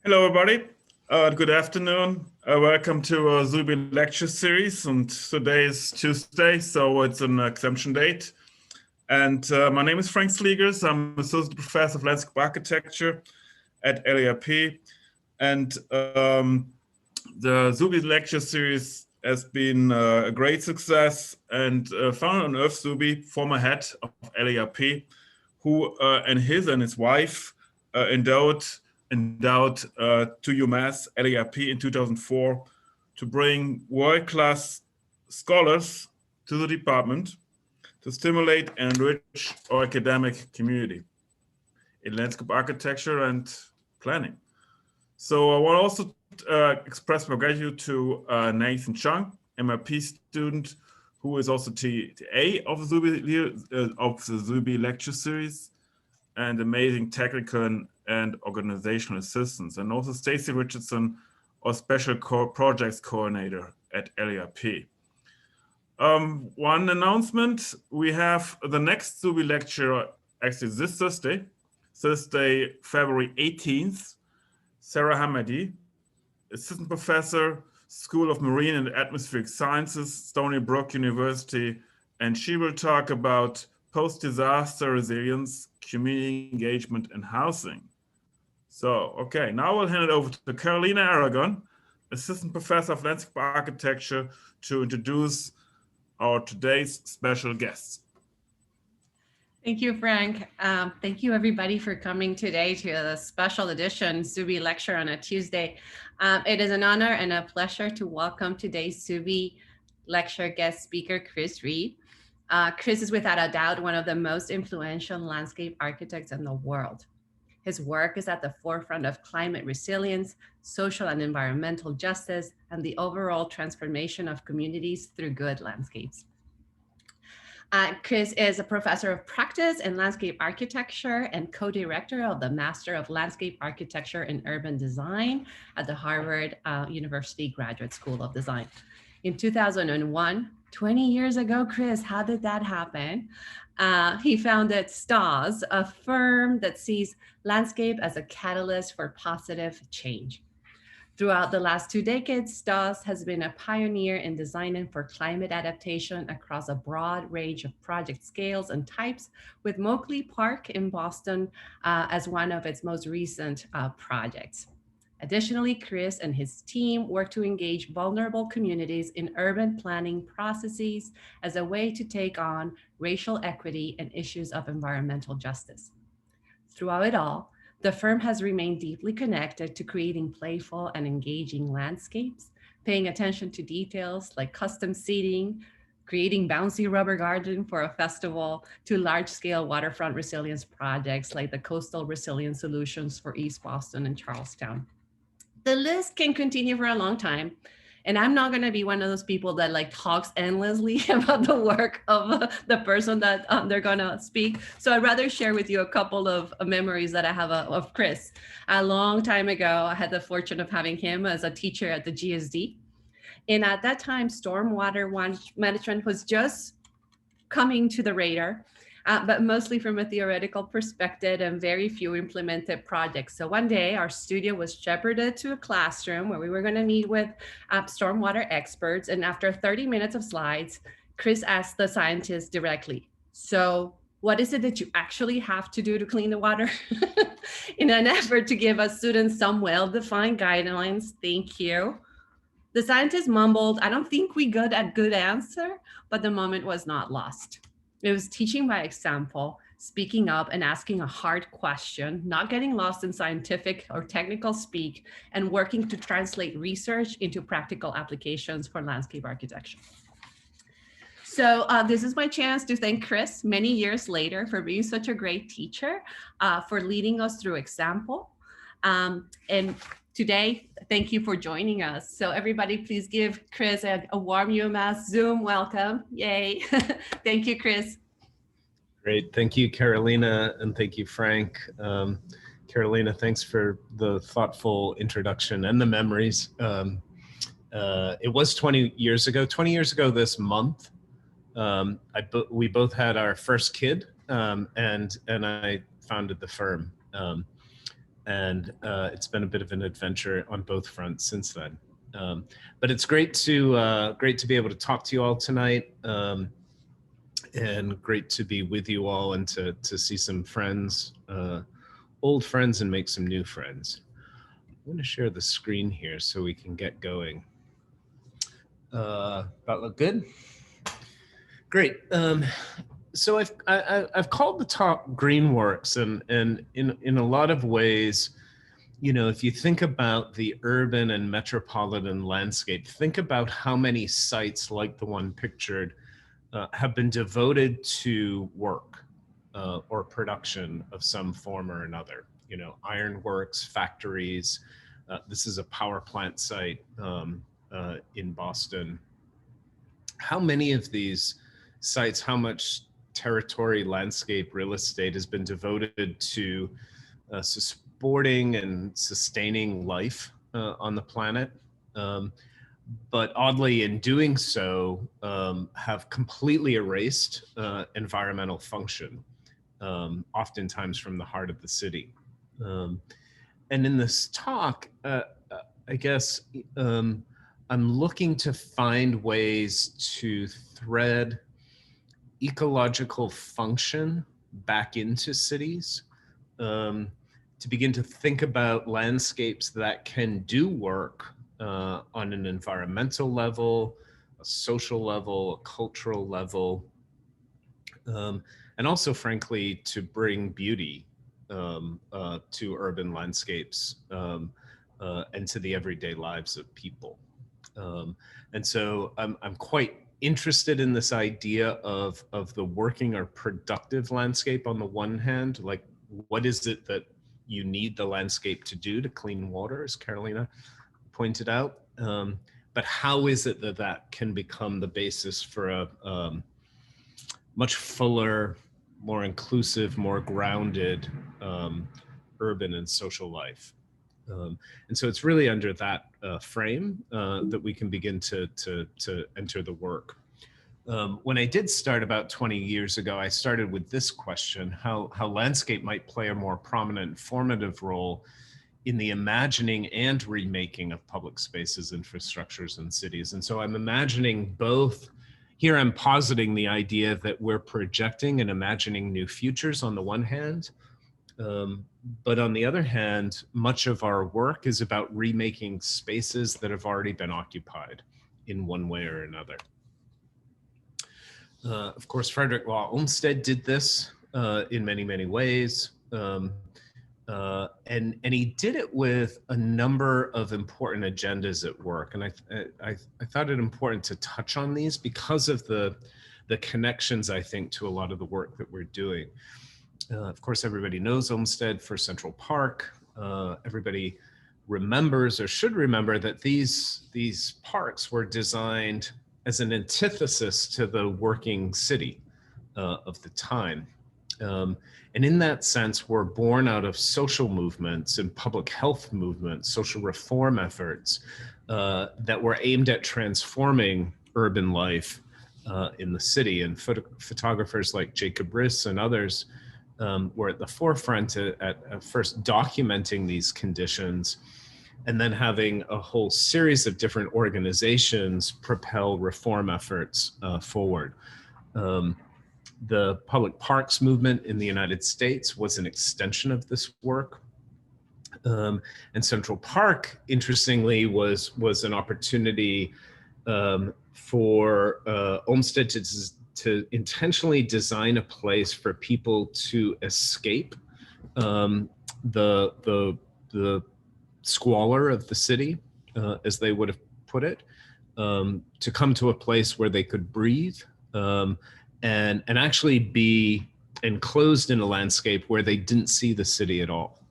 Hello, everybody. Good afternoon. Welcome to our Zube lecture series. And today is Tuesday, so it's an exemption date. And my name is Frank Sliegers. I'm Associate Professor of Landscape Architecture at LARP. And the Zube lecture series has been a great success. And founder on Earth Zube, former head of LARP, who and his wife endowed to UMass LARP in 2004 to bring world-class scholars to the department to stimulate and enrich our academic community in landscape architecture and planning. So I want to also express my gratitude to Nathan Chung, MRP student, who is also TA of the Zube lecture series, and amazing technical and organizational assistance, and also Stacy Richardson, our special projects coordinator at LARP. One announcement: we have the next Zube lecture actually this Thursday, February 18th. Sarah Hamadi, assistant professor, School of Marine and Atmospheric Sciences, Stony Brook University, and she will talk about post-disaster resilience, community engagement, and housing. So, okay, now I'll hand it over to Carolina Aragon, Assistant Professor of Landscape Architecture, to introduce our today's special guests. Thank you, Frank. Thank you, everybody, for coming today to the special edition Zube lecture on a Tuesday. It is an honor and a pleasure to welcome today's Zube lecture guest speaker, Chris Reed. Chris is without a doubt one of the most influential landscape architects in the world. His work is at the forefront of climate resilience, social and environmental justice, and the overall transformation of communities through good landscapes. Chris is a professor of practice in landscape architecture and co-director of the Master of Landscape Architecture and Urban Design at the Harvard University Graduate School of Design. In 2001, 20 years ago, Chris, how did that happen? He founded Stoss, a firm that sees landscape as a catalyst for positive change. Throughout the last 2 decades, Stoss has been a pioneer in designing for climate adaptation across a broad range of project scales and types, with Moakley Park in Boston as one of its most recent projects. Additionally, Chris and his team work to engage vulnerable communities in urban planning processes as a way to take on racial equity and issues of environmental justice. Throughout it all, the firm has remained deeply connected to creating playful and engaging landscapes, paying attention to details like custom seating, creating bouncy rubber garden for a festival, to large-scale waterfront resilience projects like the Coastal Resilience Solutions for East Boston and Charlestown. The list can continue for a long time, and I'm not going to be one of those people that like talks endlessly about the work of the person that they're going to speak. So I'd rather share with you a couple of memories that I have of Chris. A long time ago, I had the fortune of having him as a teacher at the GSD. And at that time, stormwater management was just coming to the radar. But mostly from a theoretical perspective and very few implemented projects. So one day our studio was shepherded to a classroom where we were going to meet with stormwater experts. And after 30 minutes of slides, Chris asked the scientists directly, so what is it that you actually have to do to clean the water? In an effort to give us students some well-defined guidelines. Thank you. The scientists mumbled, I don't think we got a good answer, but the moment was not lost. It was teaching by example, speaking up and asking a hard question, not getting lost in scientific or technical speak, and working to translate research into practical applications for landscape architecture. So this is my chance to thank Chris many years later for being such a great teacher, for leading us through example. And today, thank you for joining us. So everybody, please give Chris a warm UMass Zoom welcome. Yay. Thank you, Chris. Great. Thank you, Carolina, and thank you, Frank. Carolina, thanks for the thoughtful introduction and the memories. It was 20 years ago this month. We both had our first kid, and I founded the firm. and it's been a bit of an adventure on both fronts since then. But it's great to be able to talk to you all tonight, and great to be with you all and to see some friends, old friends, and make some new friends. I'm going to share the screen here so we can get going. That look good? Great. So I've called the talk Greenworks, and in a lot of ways, you know, if you think about the urban and metropolitan landscape, think about how many sites like the one pictured have been devoted to work or production of some form or another. You know, ironworks, factories. This is a power plant site in Boston. How many of these sites, how much territory, landscape, real estate has been devoted to supporting and sustaining life on the planet? But oddly, in doing so, have completely erased environmental function, oftentimes from the heart of the city. And in this talk, I guess I'm looking to find ways to thread ecological function back into cities, to begin to think about landscapes that can do work on an environmental level, a social level, a cultural level, and also, frankly, to bring beauty to urban landscapes and to the everyday lives of people. And so I'm quite interested in this idea of the working or productive landscape on the one hand. Like, what is it that you need the landscape to do to clean water, as Carolina pointed out? But how is it that that can become the basis for a much fuller, more inclusive, more grounded urban and social life? And so it's really under that frame that we can begin to enter the work. When I did start about 20 years ago, I started with this question: how landscape might play a more prominent formative role in the imagining and remaking of public spaces, infrastructures, and cities. And so I'm imagining both. Here I'm positing the idea that we're projecting and imagining new futures on the one hand, but on the other hand, much of our work is about remaking spaces that have already been occupied in one way or another. Of course, Frederick Law Olmsted did this in many, many ways. And he did it with a number of important agendas at work. And I thought it important to touch on these because of the connections, I think, to a lot of the work that we're doing. Of course, everybody knows Olmsted for Central Park. Everybody remembers, or should remember, that these parks were designed as an antithesis to the working city of the time. And in that sense, were born out of social movements and public health movements, social reform efforts that were aimed at transforming urban life in the city. And photographers like Jacob Riss and others were at the forefront at first documenting these conditions, and then having a whole series of different organizations propel reform efforts forward. The public parks movement in the United States was an extension of this work. And Central Park, interestingly, was an opportunity for Olmsted to intentionally design a place for people to escape the squalor of the city, as they would have put it, to come to a place where they could breathe, and actually be enclosed in a landscape where they didn't see the city at all.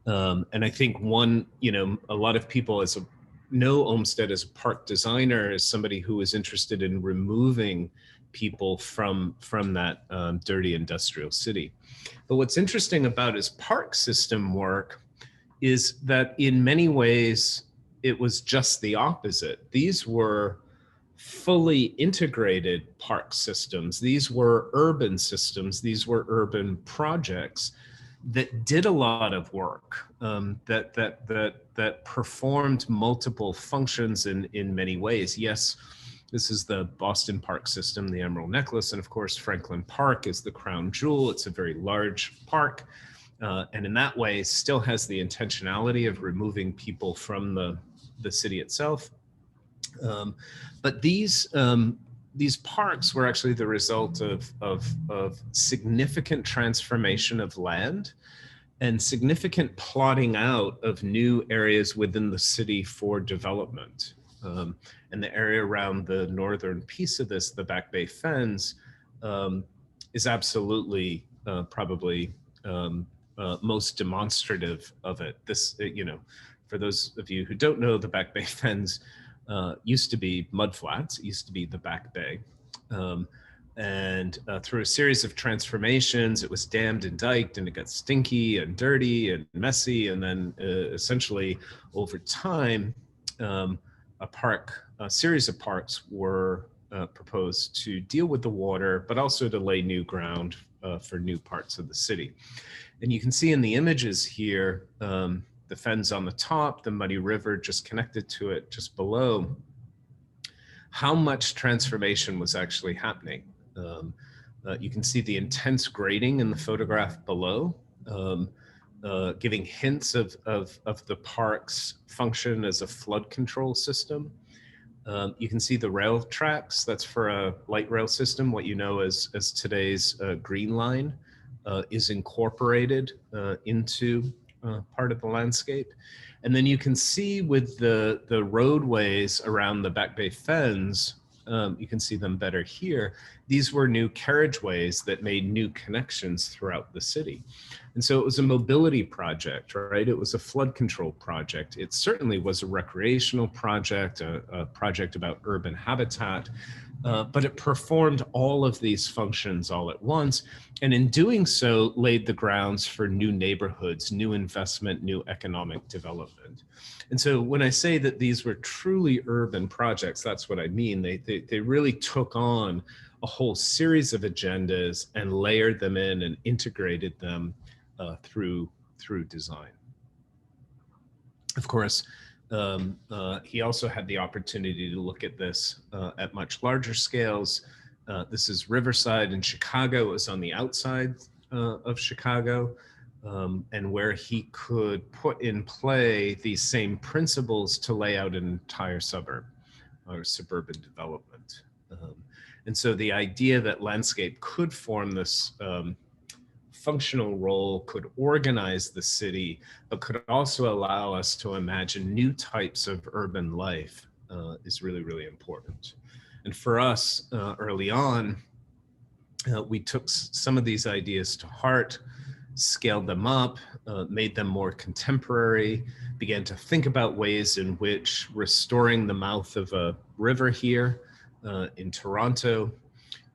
And I think a lot of people know Olmsted as a park designer, as somebody who is interested in removing people from that dirty industrial city. But what's interesting about his park system work is that in many ways, it was just the opposite. These were fully integrated park systems. These were urban systems. These were urban projects that did a lot of work, that performed multiple functions in many ways. Yes, this is the Boston Park system, the Emerald Necklace, and of course Franklin Park is the crown jewel. It's a very large park, and in that way still has the intentionality of removing people from the city itself. But these parks were actually the result of significant transformation of land and significant plotting out of new areas within the city for development. And the area around the northern piece of this, the Back Bay Fens, is absolutely probably most demonstrative of it. This, for those of you who don't know, the Back Bay Fens used to be mudflats. It used to be the Back Bay. And through a series of transformations, it was dammed and diked, and it got stinky and dirty and messy. And then essentially over time, a series of parks were proposed to deal with the water, but also to lay new ground for new parts of the city. And you can see in the images here, the fens on the top, the muddy river just connected to it just below, how much transformation was actually happening. You can see the intense grading in the photograph below, giving hints of the park's function as a flood control system. You can see the rail tracks. That's for a light rail system. What you know as today's Green Line is incorporated into part of the landscape. And then you can see with the roadways around the Back Bay Fens, you can see them better here. These were new carriageways that made new connections throughout the city. And so it was a mobility project, right? It was a flood control project. It certainly was a recreational project, a project about urban habitat, but it performed all of these functions all at once. And in doing so, laid the grounds for new neighborhoods, new investment, new economic development. And so when I say that these were truly urban projects, that's what I mean. They really took on a whole series of agendas and layered them in and integrated them through design. Of course, he also had the opportunity to look at this at much larger scales. This is Riverside in Chicago. It was on the outside of Chicago, and where he could put in play these same principles to lay out an entire suburb or suburban development. And so the idea that landscape could form this functional role, could organize the city, but could also allow us to imagine new types of urban life is really, really important. And for us, early on, we took some of these ideas to heart, scaled them up, made them more contemporary, began to think about ways in which restoring the mouth of a river here in Toronto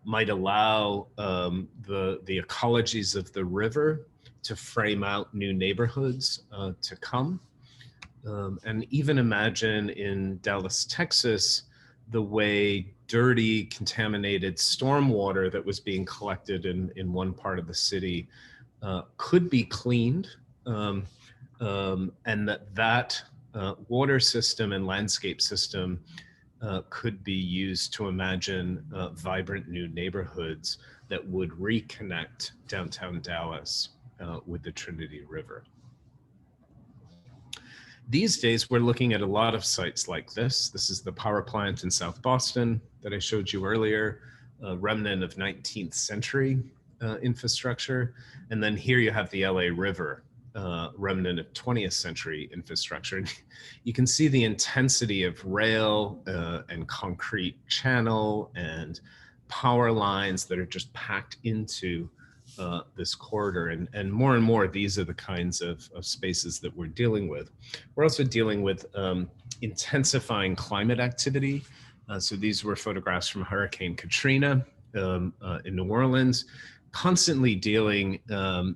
might allow the ecologies of the river to frame out new neighborhoods to come. And even imagine in Dallas, Texas, the way dirty, contaminated stormwater that was being collected in one part of the city could be cleaned, and that water system and landscape system could be used to imagine vibrant new neighborhoods that would reconnect downtown Dallas with the Trinity River. These days, we're looking at a lot of sites like this. This is the power plant in South Boston that I showed you earlier, a remnant of 19th century infrastructure. And then here you have the LA River, remnant of 20th century infrastructure. And you can see the intensity of rail and concrete channel and power lines that are just packed into this corridor. And more, these are the kinds of spaces that we're dealing with. We're also dealing with intensifying climate activity. So these were photographs from Hurricane Katrina in New Orleans, constantly dealing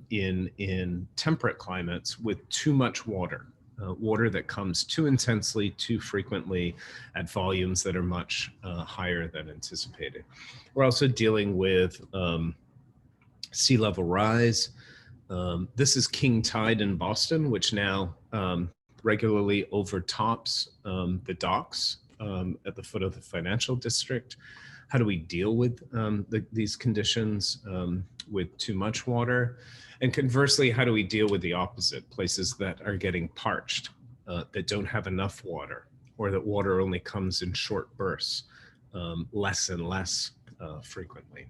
in temperate climates with too much water, water that comes too intensely, too frequently at volumes that are much higher than anticipated. We're also dealing with sea level rise, This is King Tide in Boston, which now regularly overtops the docks at the foot of the financial district. How do we deal with these conditions with too much water? And conversely, how do we deal with the opposite, places that are getting parched, that don't have enough water, or that water only comes in short bursts, less and less frequently?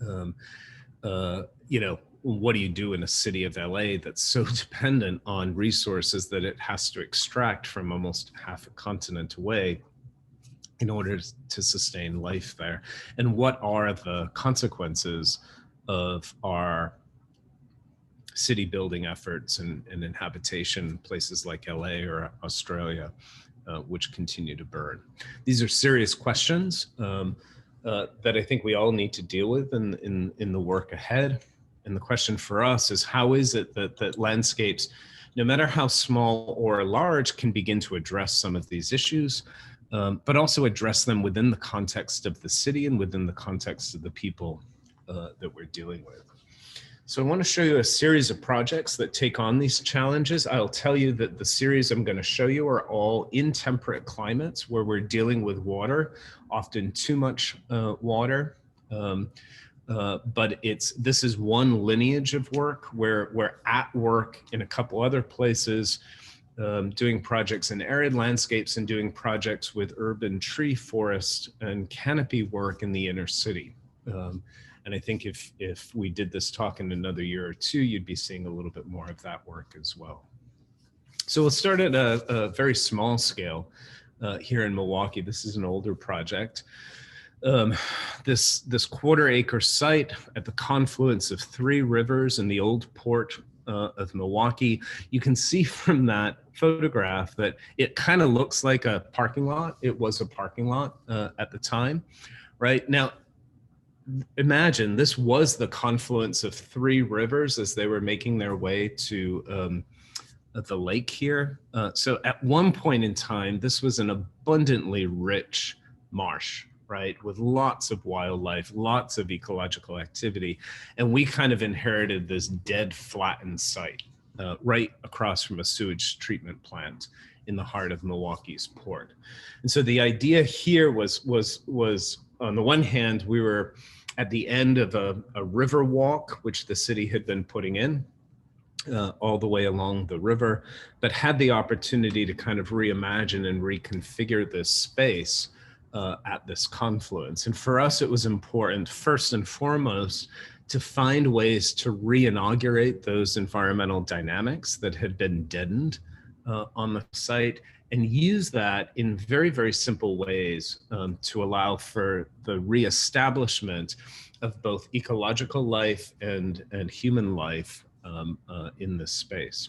You know, what do you do in a city of LA that's so dependent on resources that it has to extract from almost half a continent away in order to sustain life there? And what are the consequences of our city building efforts and inhabitation places like LA or Australia, which continue to burn? These are serious questions that I think we all need to deal with in the work ahead. And the question for us is, how is it that landscapes, no matter how small or large, can begin to address some of these issues, but also address them within the context of the city and within the context of the people that we're dealing with? So I want to show you a series of projects that take on these challenges. I'll tell you that the series I'm going to show you are all in temperate climates where we're dealing with water, often too much water. But this is one lineage of work where we're at work in a couple other places, doing projects in arid landscapes and doing projects with urban tree forest and canopy work in the inner city. And I think if we did this talk in another year or two, you'd be seeing a little bit more of that work as well. So we'll start at a very small scale here in Milwaukee. This is an older project. This 1/4-acre site at the confluence of 3 rivers in the old port of Milwaukee. You can see from that photograph that it kind of looks like a parking lot. It was a parking lot at the time, right? Now, imagine this was the confluence of 3 rivers as they were making their way to the lake here. So at one point in time, this was an abundantly rich marsh, right? With lots of wildlife, lots of ecological activity. And we kind of inherited this dead, flattened site right across from a sewage treatment plant in the heart of Milwaukee's port. And so the idea here was on the one hand, we were at the end of a river walk, which the city had been putting in all the way along the river, but had the opportunity to kind of reimagine and reconfigure this space at this confluence. And for us, it was important, first and foremost, to find ways to re-inaugurate those environmental dynamics that had been deadened on the site, and use that in very, very simple ways to allow for the reestablishment of both ecological life and human life in this space.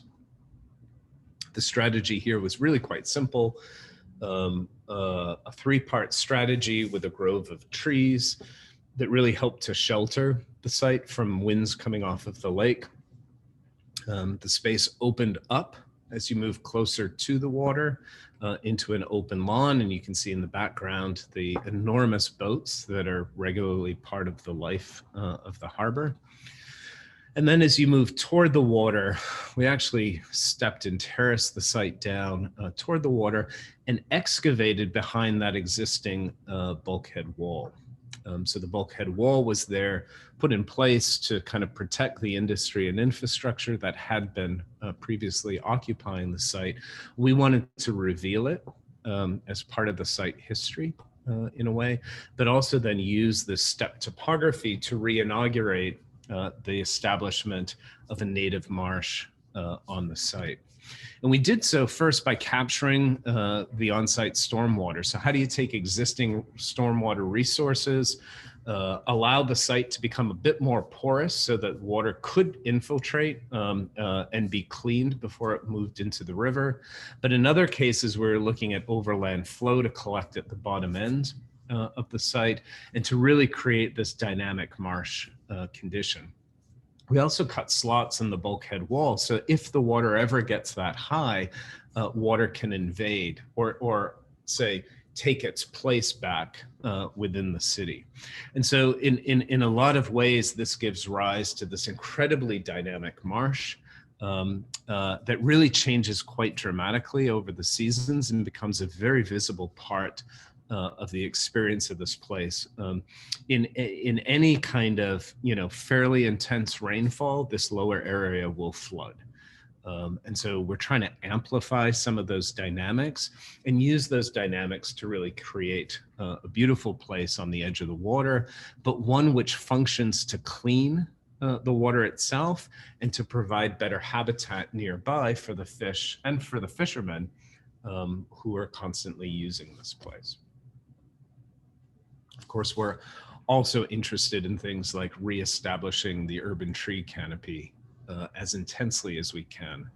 The strategy here was really quite simple. A 3-part strategy with a grove of trees that really helped to shelter the site from winds coming off of the lake. The space opened up as you move closer to the water into an open lawn, and you can see in the background the enormous boats that are regularly part of the life of the harbor. And then as you move toward the water, we actually stepped and terraced the site down toward the water and excavated behind that existing bulkhead wall. So the bulkhead wall was there, put in place to kind of protect the industry and infrastructure that had been previously occupying the site. We wanted to reveal it as part of the site history in a way, but also then use this step topography to re-inaugurate the establishment of a native marsh on the site. And we did so first by capturing the on-site stormwater. So how do you take existing stormwater resources, allow the site to become a bit more porous so that water could infiltrate and be cleaned before it moved into the river. But in other cases, we're looking at overland flow to collect at the bottom end of the site and to really create this dynamic marsh condition. We also cut slots in the bulkhead wall, so if the water ever gets that high, water can invade or say take its place back within the city. And so in a lot of ways, this gives rise to this incredibly dynamic marsh that really changes quite dramatically over the seasons and becomes a very visible part of the experience of this place. In any kind of, fairly intense rainfall, this lower area will flood. And so we're trying to amplify some of those dynamics and use those dynamics to really create a beautiful place on the edge of the water, but one which functions to clean the water itself and to provide better habitat nearby for the fish and for the fishermen who are constantly using this place. Of course, we're also interested in things like reestablishing the urban tree canopy as intensely as we can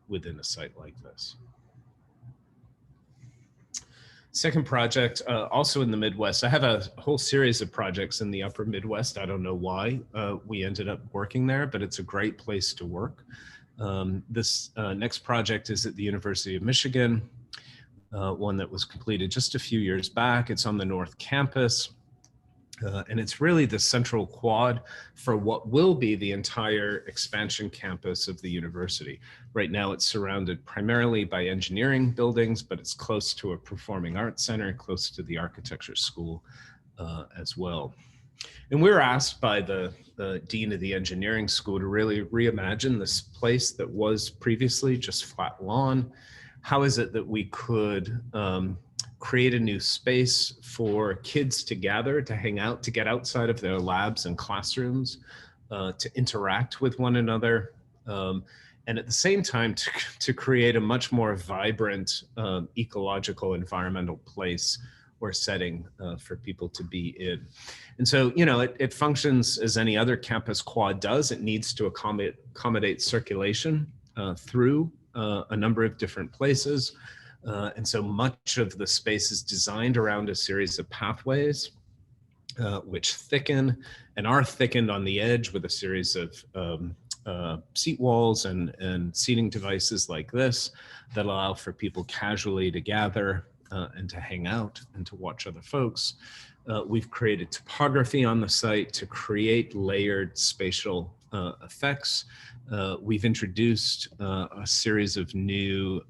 within a site like this. Second project, also in the Midwest. I have a whole series of projects in the upper Midwest. I don't know why we ended up working there, but it's a great place to work. This next project is at the University of Michigan, one that was completed just a few years back. It's on the North Campus. And it's really the central quad for what will be the entire expansion campus of the university. Right now, it's surrounded primarily by engineering buildings, but it's close to a performing arts center, close to the architecture school as well. And we were asked by the dean of the engineering school to really reimagine this place that was previously just flat lawn. How is it that we could create a new space for kids to gather, to hang out, to get outside of their labs and classrooms, to interact with one another, and at the same time to create a much more vibrant ecological environmental place or setting for people to be in. And so, it functions as any other campus quad does. It needs to accommodate circulation through a number of different places. And so much of the space is designed around a series of pathways, which thicken and are thickened on the edge with a series of seat walls and seating devices like this that allow for people casually to gather and to hang out and to watch other folks. We've created topography on the site to create layered spatial effects. We've introduced a series of new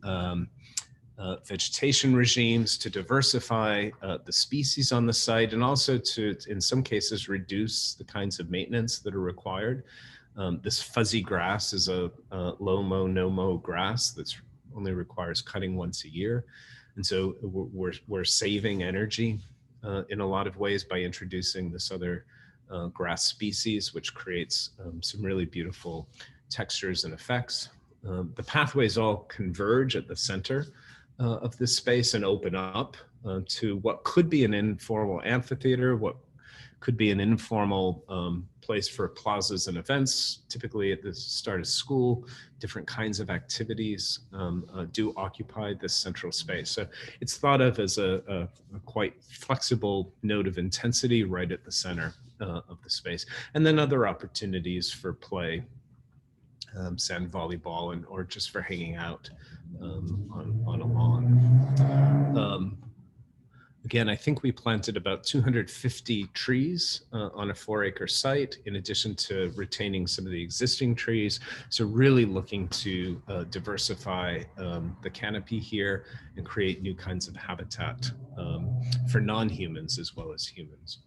vegetation regimes to diversify the species on the site and also to, in some cases, reduce the kinds of maintenance that are required. This fuzzy grass is a low-mow, no-mow grass that only requires cutting once a year. And so we're saving energy in a lot of ways by introducing this other grass species, which creates some really beautiful textures and effects. The pathways all converge at the center of this space and open up to what could be an informal amphitheater, what could be an informal place for plazas and events. Typically at the start of school, different kinds of activities do occupy this central space. So it's thought of as a quite flexible node of intensity right at the center of the space. And then other opportunities for play, sand volleyball, or just for hanging out on a lawn. Again, I think we planted about 250 trees on a 4-acre site, in addition to retaining some of the existing trees. So really looking to diversify the canopy here and create new kinds of habitat for non-humans as well as humans.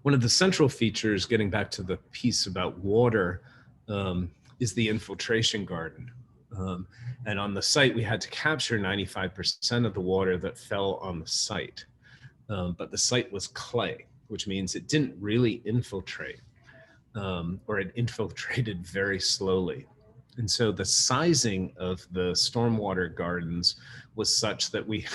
One of the central features, getting back to the piece about water, is the infiltration garden. And on the site, we had to capture 95% of the water that fell on the site. But the site was clay, which means it didn't really infiltrate, or it infiltrated very slowly. And so the sizing of the stormwater gardens was such that we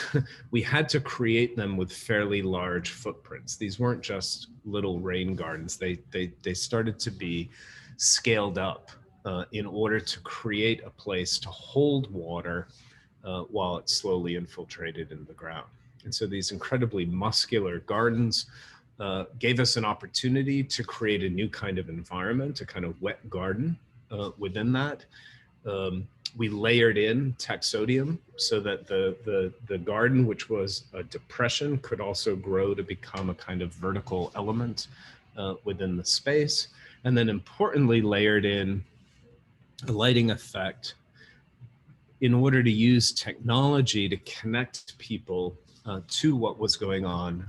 had to create them with fairly large footprints. These weren't just little rain gardens. They started to be scaled up in order to create a place to hold water while it slowly infiltrated in the ground. And so these incredibly muscular gardens gave us an opportunity to create a new kind of environment, a kind of wet garden within that. We layered in taxodium so that the garden, which was a depression, could also grow to become a kind of vertical element within the space. And then importantly, layered in a lighting effect in order to use technology to connect people to what was going on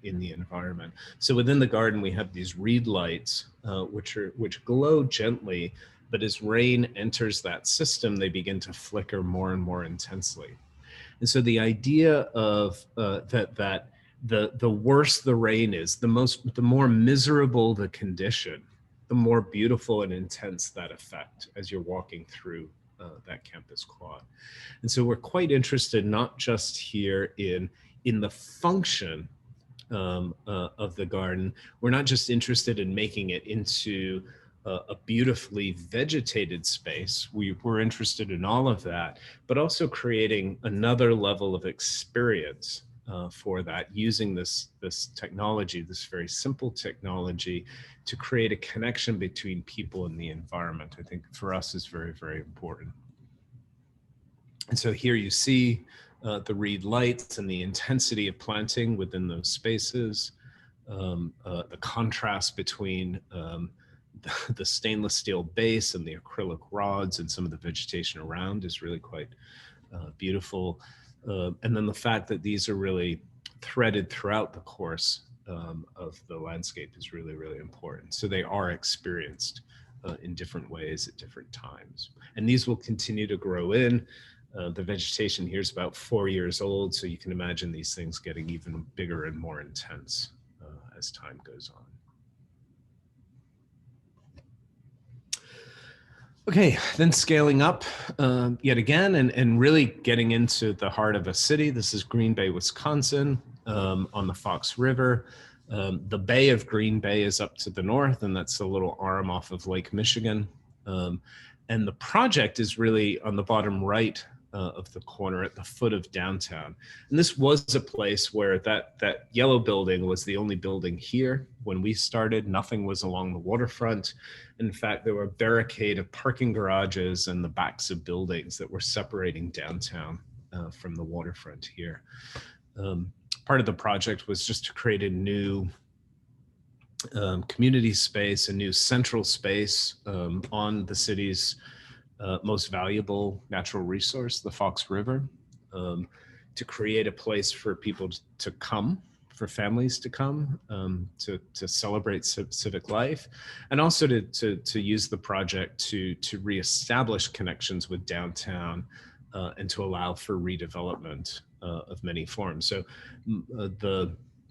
in the environment. So within the garden, we have these reed lights, which glow gently, but as rain enters that system, they begin to flicker more and more intensely. And so the idea of that the worse the rain is, the more miserable the condition, the more beautiful and intense that effect as you're walking through that campus quad. And so we're quite interested not just here in the function of the garden. We're not just interested in making it into a beautifully vegetated space. We're interested in all of that, but also creating another level of experience for that, using this technology, this very simple technology, to create a connection between people and the environment. I think for us is very, very important. And so here you see the reed lights and the intensity of planting within those spaces, the contrast between the stainless steel base and the acrylic rods and some of the vegetation around is really quite beautiful. And then the fact that these are really threaded throughout the course of the landscape is really, really important. So they are experienced in different ways at different times. And these will continue to grow in. The vegetation here is about 4 years old, so you can imagine these things getting even bigger and more intense as time goes on. Okay, then scaling up yet again and really getting into the heart of a city. This is Green Bay, Wisconsin, on the Fox River. The Bay of Green Bay is up to the north, and that's a little arm off of Lake Michigan. And the project is really on the bottom right of the corner at the foot of downtown. And this was a place where that yellow building was the only building here. When we started, nothing was along the waterfront. In fact, there were a barricade of parking garages and the backs of buildings that were separating downtown from the waterfront here. Part of the project was just to create a new community space, a new central space on the city's most valuable natural resource, the Fox River, to create a place for people to come, for families to come, to celebrate civic life, and also to use the project to reestablish connections with downtown and to allow for redevelopment of many forms. So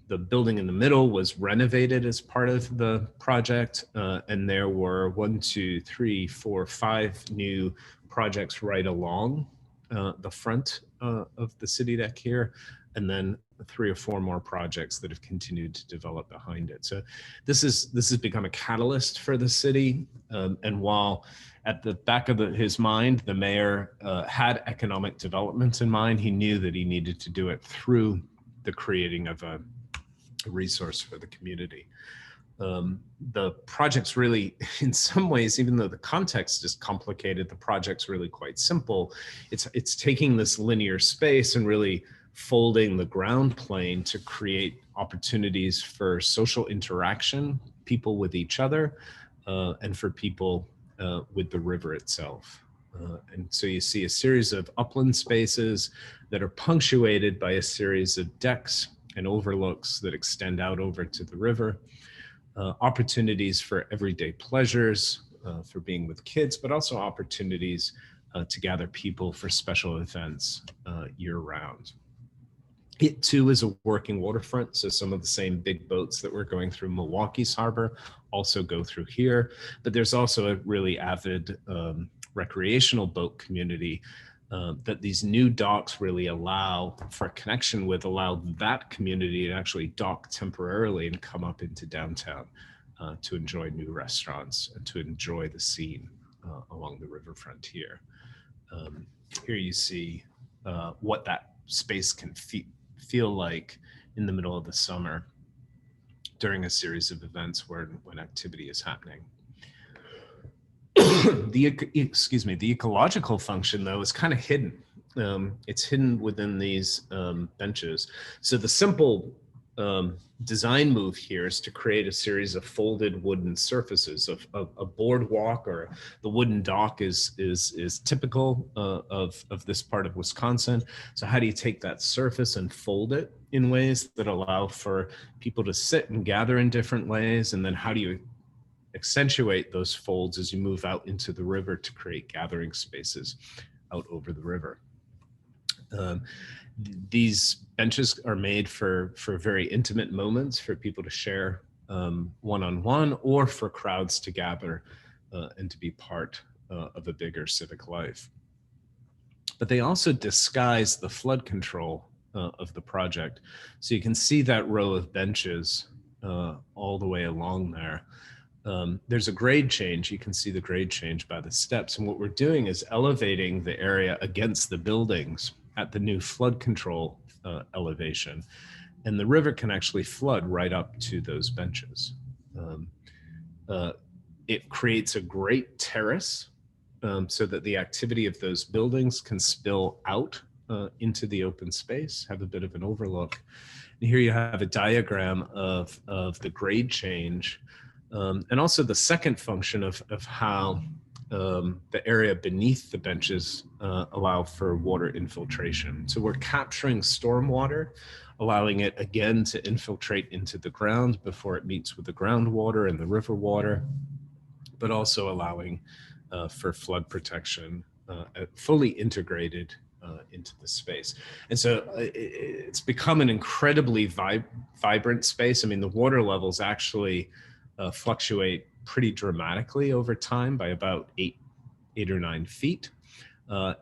the building in the middle was renovated as part of the project, and there were 5 new projects right along the front of the city deck here, and then 3 or 4 more projects that have continued to develop behind it. So this has become a catalyst for the city, and while at the back of his mind, the mayor had economic development in mind, he knew that he needed to do it through the creating of a resource for the community. The project's really, in some ways, even though the context is complicated, the project's really quite simple. It's taking this linear space and really folding the ground plane to create opportunities for social interaction, people with each other, and for people with the river itself. And so you see a series of upland spaces that are punctuated by a series of decks and overlooks that extend out over to the river, opportunities for everyday pleasures, for being with kids, but also opportunities to gather people for special events year round. It too is a working waterfront, so some of the same big boats that were going through Milwaukee's harbor also go through here, but there's also a really avid recreational boat community that these new docks really allow for connection with, allow that community to actually dock temporarily and come up into downtown to enjoy new restaurants and to enjoy the scene along the riverfront here. Here you see what that space can feel like in the middle of the summer during a series of events when activity is happening. the ecological function, though, is kind of hidden. It's hidden within these benches. So the simple design move here is to create a series of folded wooden surfaces. Of a boardwalk or the wooden dock is typical of this part of Wisconsin. So how do you take that surface and fold it in ways that allow for people to sit and gather in different ways? And then how do you accentuate those folds as you move out into the river to create gathering spaces out over the river? These benches are made for very intimate moments for people to share one-on-one, or for crowds to gather and to be part of a bigger civic life. But they also disguise the flood control of the project. So you can see that row of benches all the way along there. There's a grade change. You can see the grade change by the steps. And what we're doing is elevating the area against the buildings at the new flood control elevation. And the river can actually flood right up to those benches. It creates a great terrace so that the activity of those buildings can spill out into the open space, have a bit of an overlook. And here you have a diagram of the grade change, and also the second function of how the area beneath the benches allow for water infiltration. So we're capturing stormwater, allowing it again to infiltrate into the ground before it meets with the groundwater and the river water, but also allowing for flood protection fully integrated into the space. And so it's become an incredibly vibrant space. I mean, the water levels actually fluctuate pretty dramatically over time by about 8 or 9 feet.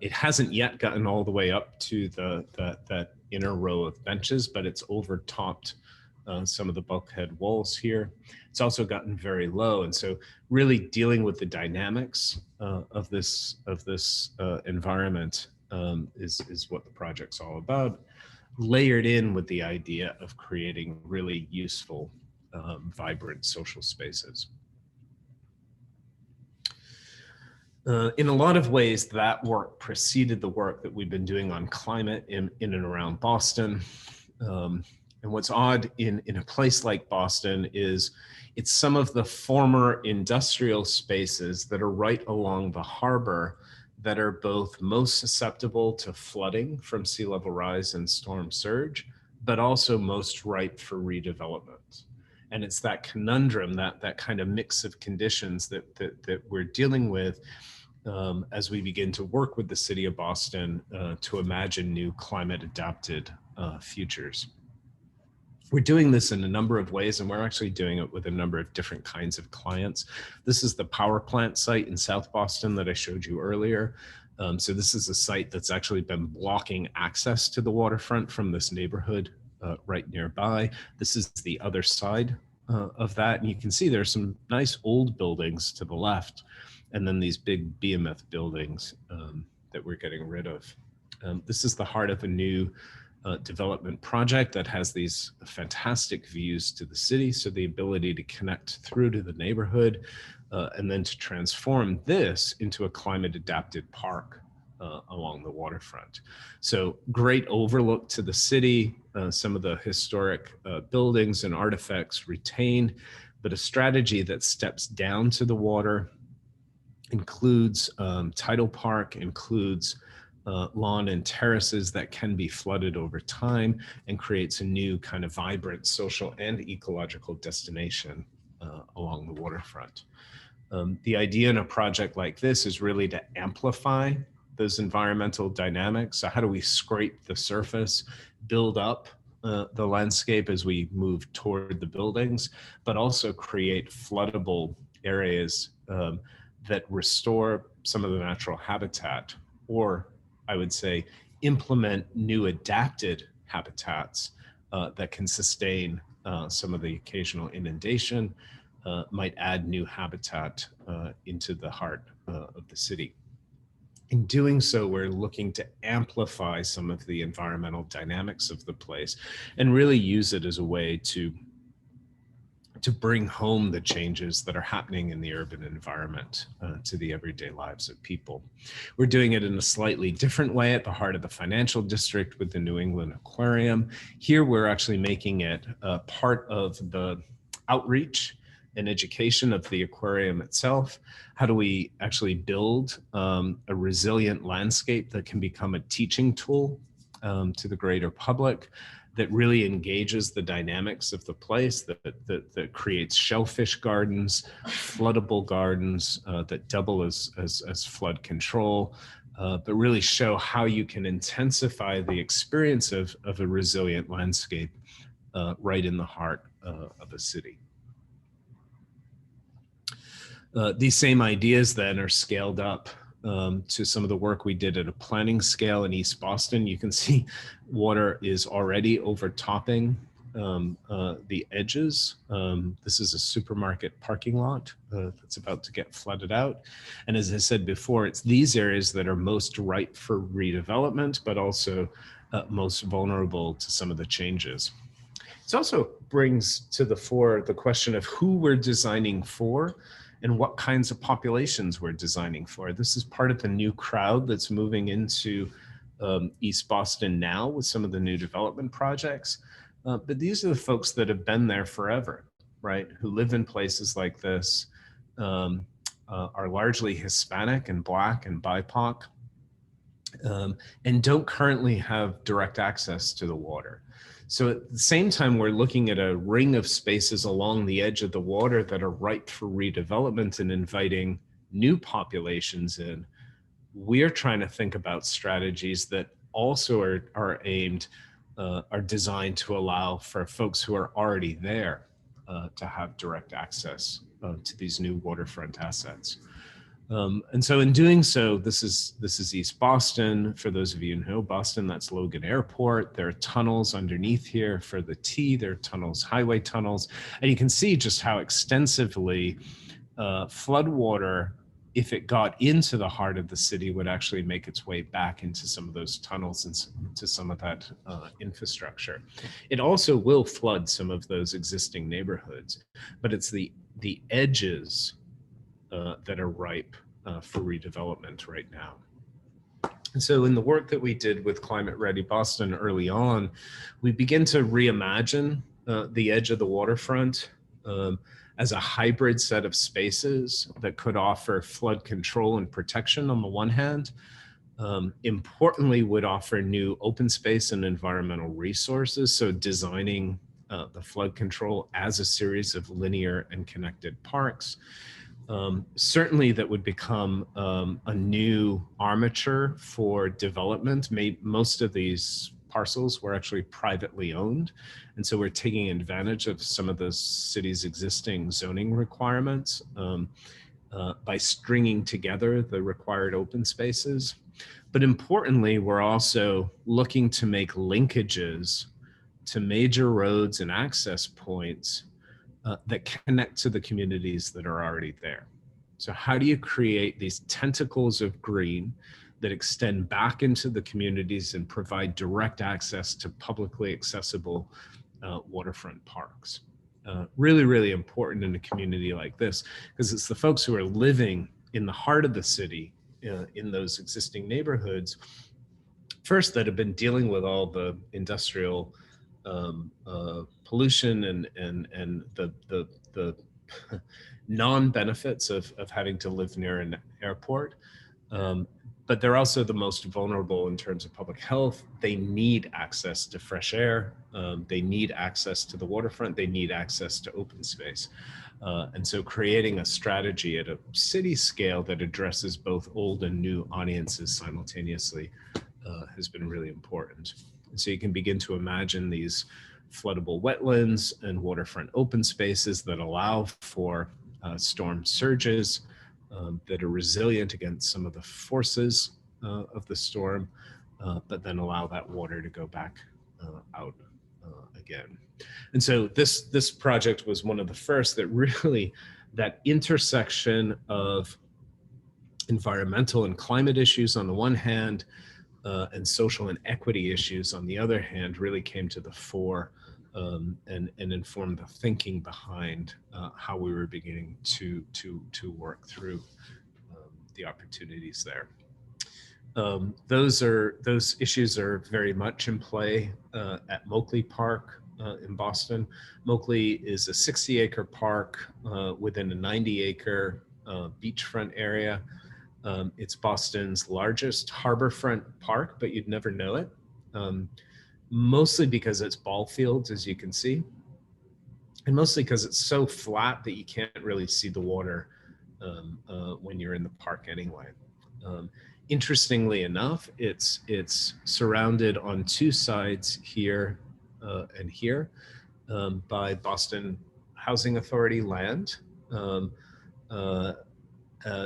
It hasn't yet gotten all the way up to that inner row of benches, but it's overtopped some of the bulkhead walls here. It's also gotten very low. And so really dealing with the dynamics of this environment is what the project's all about, layered in with the idea of creating really useful, vibrant social spaces. In a lot of ways, that work preceded the work that we've been doing on climate in and around Boston. And what's odd in a place like Boston is it's some of the former industrial spaces that are right along the harbor that are both most susceptible to flooding from sea level rise and storm surge, but also most ripe for redevelopment. And it's that conundrum, that kind of mix of conditions that we're dealing with as we begin to work with the city of Boston to imagine new climate adapted futures. We're doing this in a number of ways, and we're actually doing it with a number of different kinds of clients. This is the power plant site in South Boston that I showed you earlier. So this is a site that's actually been blocking access to the waterfront from this neighborhood right nearby. This is the other side of that. And you can see there's some nice old buildings to the left, and then these big behemoth buildings that we're getting rid of. This is the heart of a new development project that has these fantastic views to the city. So the ability to connect through to the neighborhood and then to transform this into a climate adapted park along the waterfront. So great overlook to the city, some of the historic buildings and artifacts retained, but a strategy that steps down to the water, includes tidal park, includes lawn and terraces that can be flooded over time, and creates a new kind of vibrant social and ecological destination along the waterfront. The idea in a project like this is really to amplify those environmental dynamics. So how do we scrape the surface, build up the landscape as we move toward the buildings, but also create floodable areas that restore some of the natural habitat, or I would say implement new adapted habitats that can sustain some of the occasional inundation, might add new habitat into the heart of the city. In doing so, we're looking to amplify some of the environmental dynamics of the place and really use it as a way to to bring home the changes that are happening in the urban environment to the everyday lives of people. We're doing it in a slightly different way at the heart of the financial district with the New England Aquarium. Here, we're actually making it part of the outreach and education of the aquarium itself. How do we actually build a resilient landscape that can become a teaching tool to the greater public, that really engages the dynamics of the place, that creates shellfish gardens, floodable gardens that double as flood control, but really show how you can intensify the experience of a resilient landscape right in the heart of a city. These same ideas then are scaled up to some of the work we did at a planning scale in East Boston. You can see water is already overtopping the edges. This is a supermarket parking lot that's about to get flooded out. And as I said before, it's these areas that are most ripe for redevelopment, but also most vulnerable to some of the changes. It also brings to the fore the question of who we're designing for and what kinds of populations we're designing for. This is part of the new crowd that's moving into East Boston now with some of the new development projects. But these are the folks that have been there forever, right? Who live in places like this, are largely Hispanic and Black and BIPOC, and don't currently have direct access to the water. So at the same time, we're looking at a ring of spaces along the edge of the water that are ripe for redevelopment and inviting new populations in. We're trying to think about strategies that also are aimed, are designed to allow for folks who are already there to have direct access to these new waterfront assets. And so in doing so, this is East Boston. For those of you who know Boston, that's Logan Airport. There are tunnels underneath here for the T. There are tunnels, highway tunnels. And you can see just how extensively floodwater, if it got into the heart of the city, would actually make its way back into some of those tunnels and into some of that infrastructure. It also will flood some of those existing neighborhoods, but it's the edges that are ripe for redevelopment right now. And so in the work that we did with Climate Ready Boston early on, we begin to reimagine the edge of the waterfront as a hybrid set of spaces that could offer flood control and protection on the one hand, importantly would offer new open space and environmental resources. So designing the flood control as a series of linear and connected parks. Certainly that would become a new armature for development. Most of these parcels were actually privately owned. And so we're taking advantage of some of the city's existing zoning requirements by stringing together the required open spaces. But importantly, we're also looking to make linkages to major roads and access points that connect to the communities that are already there. So how do you create these tentacles of green that extend back into the communities and provide direct access to publicly accessible waterfront parks? Really, really important in a community like this, because it's the folks who are living in the heart of the city, in those existing neighborhoods, first that have been dealing with all the industrial pollution and the non-benefits of having to live near an airport. But they're also the most vulnerable in terms of public health. They need access to fresh air. They need access to the waterfront. They need access to open space. And so creating a strategy at a city scale that addresses both old and new audiences simultaneously has been really important. And so you can begin to imagine these floodable wetlands and waterfront open spaces that allow for storm surges that are resilient against some of the forces of the storm, but then allow that water to go back out again. And so this project was one of the first that really, that intersection of environmental and climate issues on the one hand, and social and equity issues on the other hand, really came to the fore and inform the thinking behind how we were beginning to work through the opportunities there. Those issues are very much in play at Moakley Park in Boston. Moakley is a 60-acre park within a 90-acre beachfront area. It's Boston's largest harborfront park, but you'd never know it. Mostly because it's ball fields, as you can see, and mostly because it's so flat that you can't really see the water when you're in the park anyway. Interestingly enough, it's surrounded on two sides here and here by Boston Housing Authority land.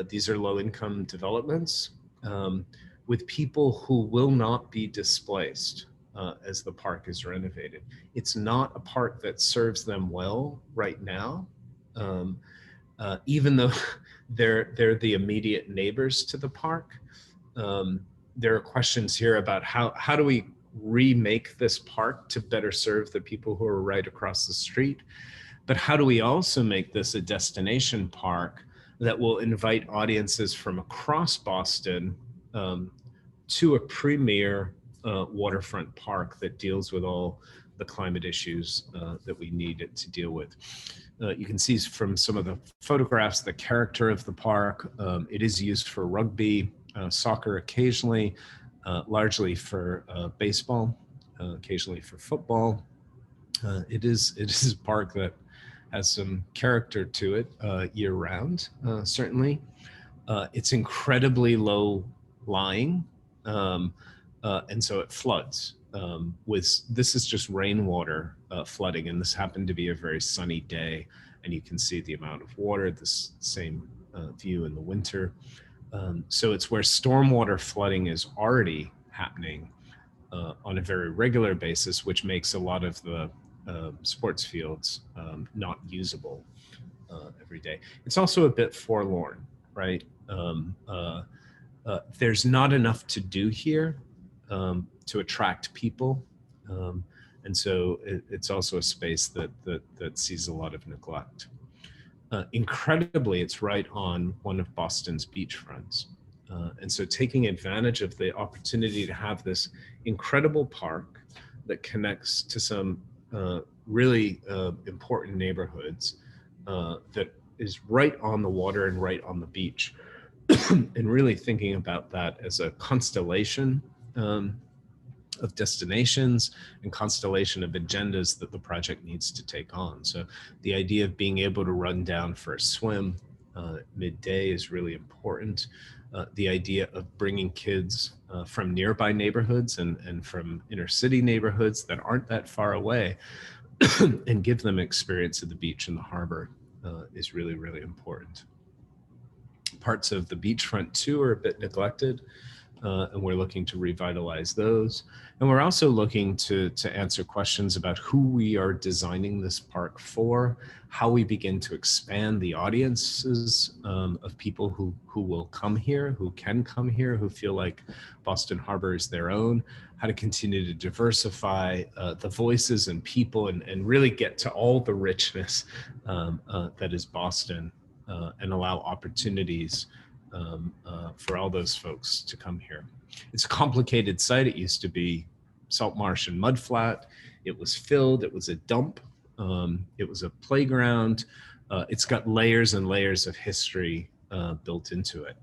These are low-income developments with people who will not be displaced as the park is renovated. It's not a park that serves them well right now, even though they're the immediate neighbors to the park. There are questions here about how do we remake this park to better serve the people who are right across the street, but how do we also make this a destination park that will invite audiences from across Boston to a premier waterfront park that deals with all the climate issues that we need it to deal with. You can see from some of the photographs the character of the park. It is used for rugby, soccer occasionally, largely for baseball, occasionally for football. It is a park that has some character to it year round, certainly. It's incredibly low lying, and so it floods. This is just rainwater flooding, and this happened to be a very sunny day, and you can see the amount of water, this same view in the winter. So it's where stormwater flooding is already happening on a very regular basis, which makes a lot of the sports fields not usable every day. It's also a bit forlorn, right? There's not enough to do here to attract people. And so it's also a space that sees a lot of neglect. Incredibly, it's right on one of Boston's beachfronts. And so taking advantage of the opportunity to have this incredible park that connects to some really important neighborhoods that is right on the water and right on the beach, and really thinking about that as a constellation of destinations and constellation of agendas that the project needs to take on. So the idea of being able to run down for a swim midday is really important. The idea of bringing kids from nearby neighborhoods and from inner city neighborhoods that aren't that far away and give them experience of the beach and the harbor is really, really important. Parts of the beachfront too are a bit neglected, and we're looking to revitalize those. And we're also looking to answer questions about who we are designing this park for, how we begin to expand the audiences of people who will come here, who can come here, who feel like Boston Harbor is their own, how to continue to diversify the voices and people and really get to all the richness that is Boston and allow opportunities for all those folks to come here. It's a complicated site. It used to be salt marsh and mud flat. It was filled. It was a dump. It was a playground. It's got layers and layers of history built into it.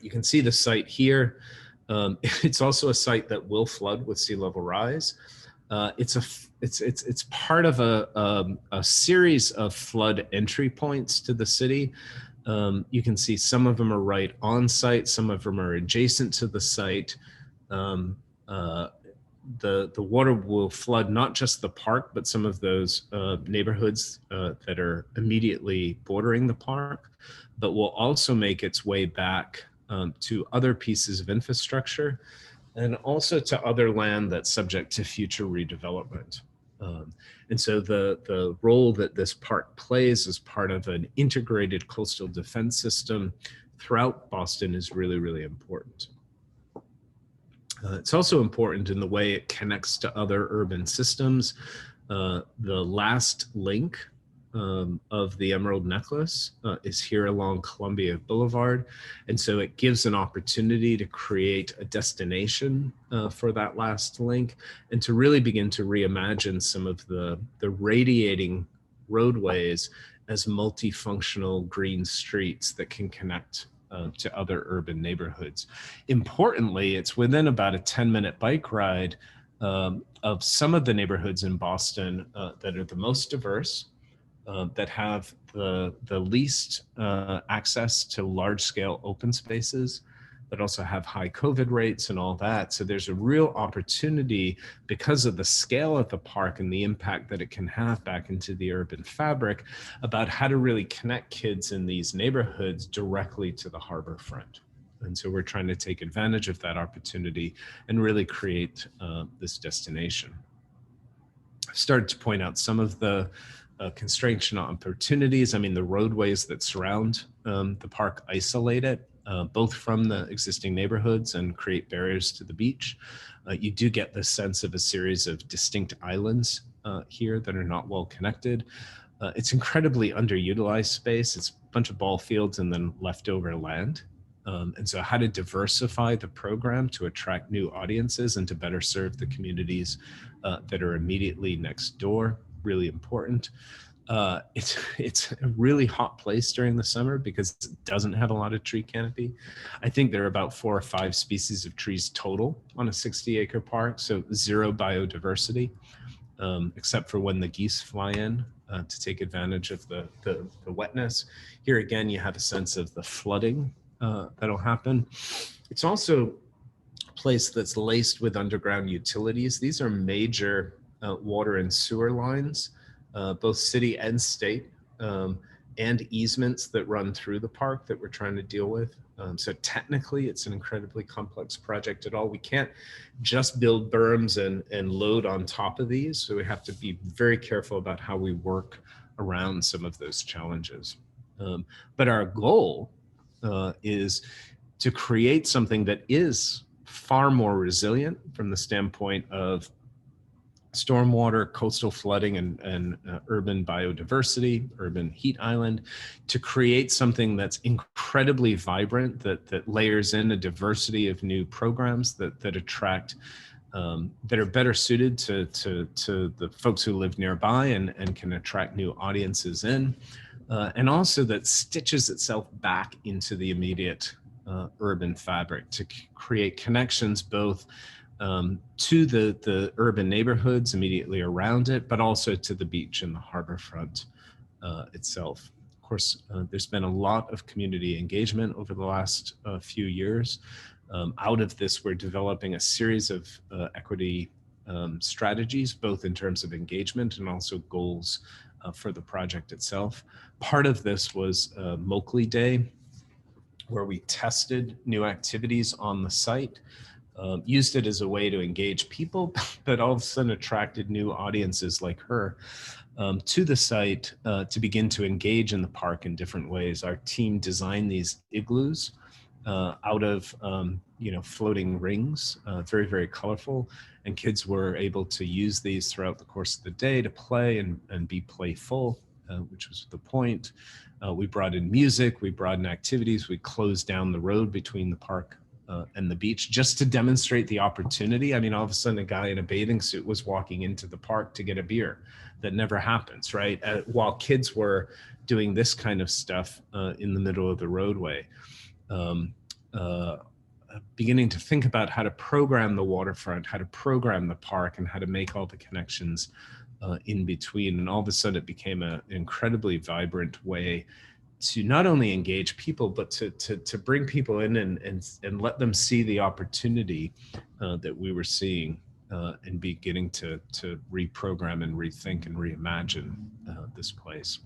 You can see the site here. It's also a site that will flood with sea level rise. It's part of a series of flood entry points to the city. You can see some of them are right on site, some of them are adjacent to the site. The water will flood not just the park, but some of those neighborhoods that are immediately bordering the park, but will also make its way back to other pieces of infrastructure and also to other land that's subject to future redevelopment. And so the role that this park plays as part of an integrated coastal defense system throughout Boston is really, really important. It's also important in the way it connects to other urban systems. The last link of the Emerald Necklace is here along Columbia Boulevard. And so it gives an opportunity to create a destination for that last link and to really begin to reimagine some of the radiating roadways as multifunctional green streets that can connect to other urban neighborhoods. Importantly, it's within about a 10-minute bike ride of some of the neighborhoods in Boston that are the most diverse, that have the least access to large-scale open spaces, that also have high COVID rates and all that. So there's a real opportunity because of the scale of the park and the impact that it can have back into the urban fabric about how to really connect kids in these neighborhoods directly to the harbor front. And so we're trying to take advantage of that opportunity and really create this destination. I've started to point out some of the constraints and opportunities. I mean, the roadways that surround the park isolate it, both from the existing neighborhoods and create barriers to the beach. You do get the sense of a series of distinct islands here that are not well connected. It's incredibly underutilized space. It's a bunch of ball fields and then leftover land. And so how to diversify the program to attract new audiences and to better serve the communities that are immediately next door, really important. It's a really hot place during the summer because it doesn't have a lot of tree canopy. I think there are about 4 or 5 species of trees total on a 60-acre park, so 0 biodiversity, except for when the geese fly in to take advantage of the wetness. Here again, you have a sense of the flooding that'll happen. It's also a place that's laced with underground utilities. These are major water and sewer lines, both city and state, and easements that run through the park that we're trying to deal with. So technically, it's an incredibly complex project at all. We can't just build berms and load on top of these. So we have to be very careful about how we work around some of those challenges. But our goal is to create something that is far more resilient from the standpoint of stormwater, coastal flooding, and urban biodiversity, urban heat island, to create something that's incredibly vibrant, that layers in a diversity of new programs that attract, that are better suited to the folks who live nearby and can attract new audiences in, and also that stitches itself back into the immediate urban fabric to create connections both to the urban neighborhoods immediately around it, but also to the beach and the harbor front itself. Of course, there's been a lot of community engagement over the last few years. Out of this, we're developing a series of equity strategies, both in terms of engagement and also goals for the project itself. Part of this was Moakley Day, where we tested new activities on the site. Used it as a way to engage people, but all of a sudden attracted new audiences like her to the site to begin to engage in the park in different ways. Our team designed these igloos out of floating rings, very, very colorful, and kids were able to use these throughout the course of the day to play and be playful, which was the point. We brought in music, we brought in activities, we closed down the road between the park and the beach just to demonstrate the opportunity. I mean, all of a sudden a guy in a bathing suit was walking into the park to get a beer. That never happens, right? While kids were doing this kind of stuff in the middle of the roadway. Beginning to think about how to program the waterfront, how to program the park, and how to make all the connections in between. And all of a sudden it became an incredibly vibrant way to not only engage people, but to bring people in and let them see the opportunity that we were seeing and beginning to reprogram and rethink and reimagine this place.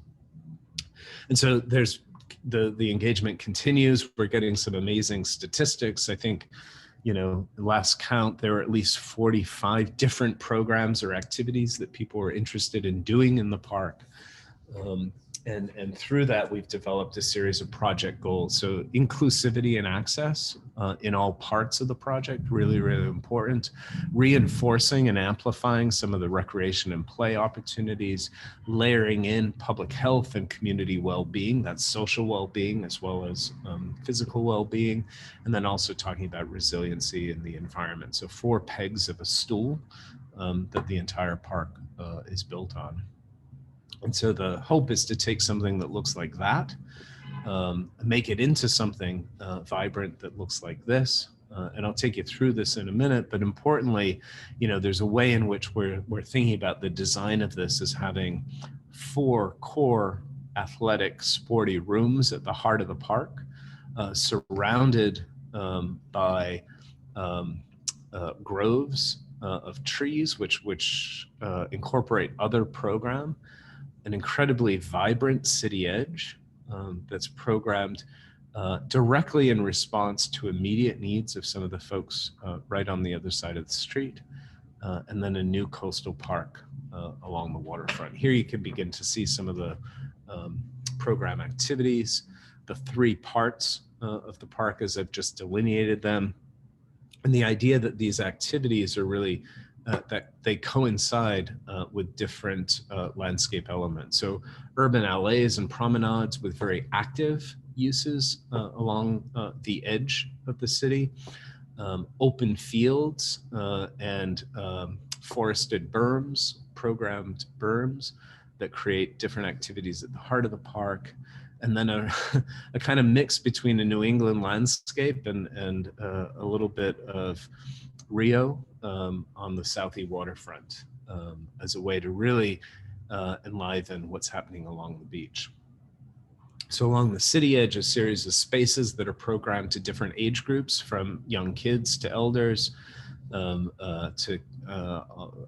And so there's the engagement continues. We're getting some amazing statistics. I think, last count, there were at least 45 different programs or activities that people were interested in doing in the park. And through that, we've developed a series of project goals. So inclusivity and access in all parts of the project, really, really important. Reinforcing and amplifying some of the recreation and play opportunities, layering in public health and community well-being, that's social well-being as well as physical well-being, and then also talking about resiliency in the environment. So 4 pegs of a stool that the entire park is built on. And so the hope is to take something that looks like that, make it into something vibrant that looks like this. And I'll take you through this in a minute, but importantly, you know, there's a way in which we're thinking about the design of this as having 4 core athletic sporty rooms at the heart of the park, surrounded by groves of trees, which incorporate other program, an incredibly vibrant city edge that's programmed directly in response to immediate needs of some of the folks right on the other side of the street, and then a new coastal park along the waterfront. Here you can begin to see some of the program activities, the 3 parts of the park as I've just delineated them, and the idea that these activities are really that they coincide with different landscape elements. So urban alleys and promenades with very active uses along the edge of the city, open fields and forested berms, programmed berms that create different activities at the heart of the park, and then a kind of mix between a New England landscape and a little bit of Rio on the Southie waterfront as a way to really enliven what's happening along the beach. So along the city edge, a series of spaces that are programmed to different age groups, from young kids to elders to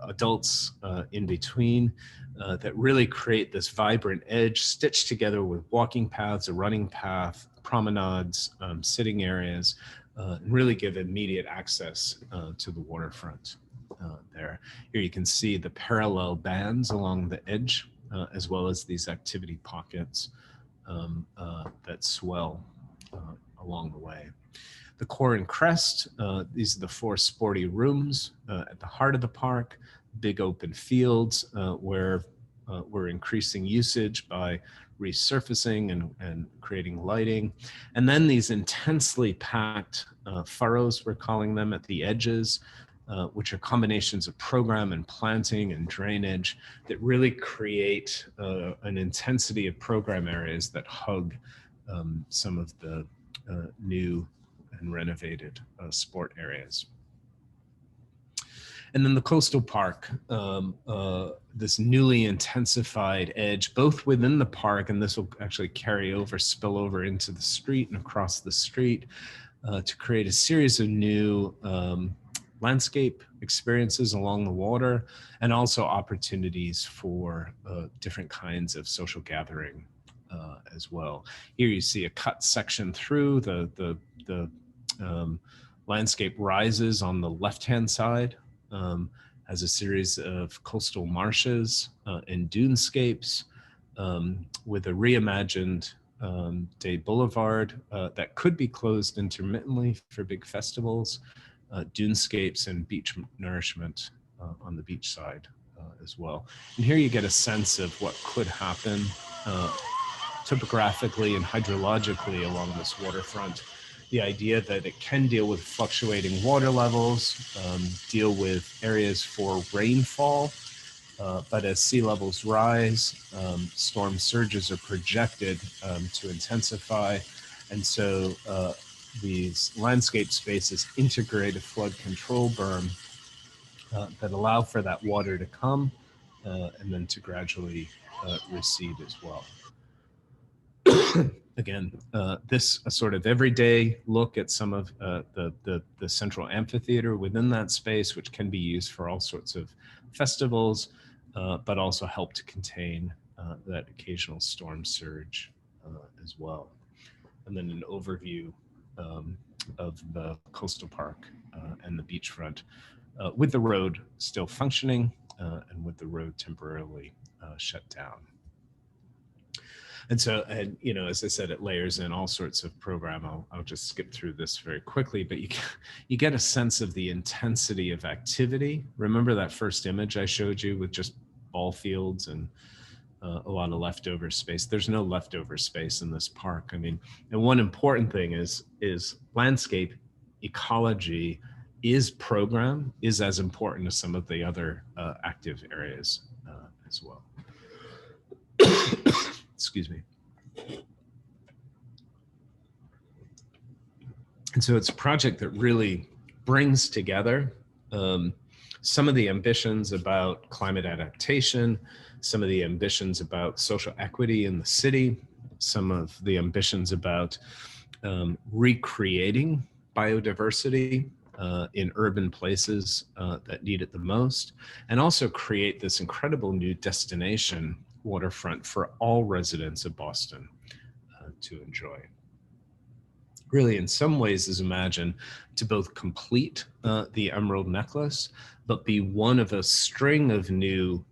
adults in between, that really create this vibrant edge stitched together with walking paths, a running path, promenades, sitting areas, and really give immediate access to the waterfront there. Here you can see the parallel bands along the edge, as well as these activity pockets that swell along the way. The core and crest, these are the 4 sporty rooms at the heart of the park, big open fields where we're increasing usage by resurfacing and creating lighting. And then these intensely packed furrows, we're calling them, at the edges, which are combinations of program and planting and drainage that really create an intensity of program areas that hug some of the new and renovated sport areas. And then the coastal park, this newly intensified edge, both within the park, and this will actually spill over into the street and across the street to create a series of new landscape experiences along the water, and also opportunities for different kinds of social gathering as well. Here you see a cut section through the landscape rises on the left-hand side, has a series of coastal marshes and dunescapes with a reimagined day boulevard that could be closed intermittently for big festivals, dunescapes and beach nourishment on the beach side as well. And here you get a sense of what could happen topographically and hydrologically along this waterfront. The idea that it can deal with fluctuating water levels, deal with areas for rainfall, but as sea levels rise, storm surges are projected to intensify. And so these landscape spaces integrate a flood control berm that allow for that water to come and then to gradually recede as well. Again, this a sort of everyday look at some of the central amphitheater within that space, which can be used for all sorts of festivals, but also help to contain that occasional storm surge as well. And then an overview of the coastal park and the beachfront, with the road still functioning and with the road temporarily shut down. And so, and you know, as I said, it layers in all sorts of program. I'll just skip through this very quickly, but you get a sense of the intensity of activity. Remember that first image I showed you with just ball fields and a lot of leftover space? There's no leftover space in this park. I mean, and one important thing is landscape ecology is as important as some of the other active areas as well. Excuse me. And so it's a project that really brings together some of the ambitions about climate adaptation, some of the ambitions about social equity in the city, some of the ambitions about recreating biodiversity in urban places that need it the most, and also create this incredible new destination waterfront for all residents of Boston to enjoy. Really, in some ways, is imagined to both complete the Emerald Necklace, but be one of a string of new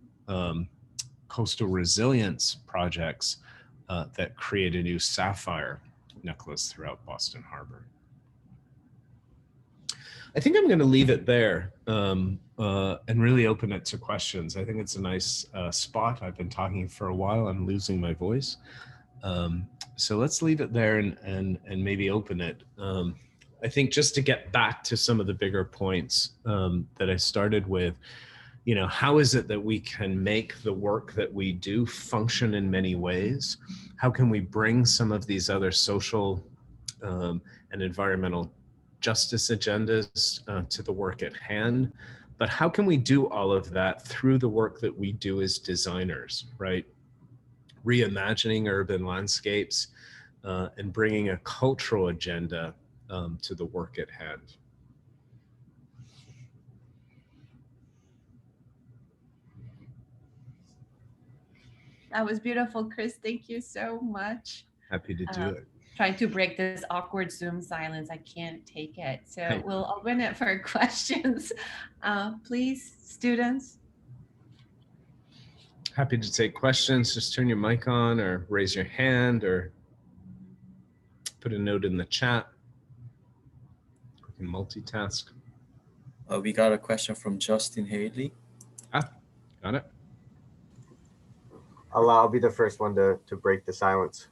coastal resilience projects that create a new sapphire necklace throughout Boston Harbor. I think I'm going to leave it there and really open it to questions. I think it's a nice spot. I've been talking for a while. I'm losing my voice. So let's leave it there and maybe open it. I think just to get back to some of the bigger points that I started with, you know, how is it that we can make the work that we do function in many ways? How can we bring some of these other social and environmental justice agendas to the work at hand? But how can we do all of that through the work that we do as designers, right? Reimagining urban landscapes and bringing a cultural agenda to the work at hand. That was beautiful, Chris. Thank you so much. Happy to do it. Trying to break this awkward Zoom silence. I can't take it. So we'll open it for questions. Please, students. Happy to take questions. Just turn your mic on or raise your hand or put a note in the chat. We can multitask. We got a question from Justin Haley. Got it. I'll be the first one to break the silence.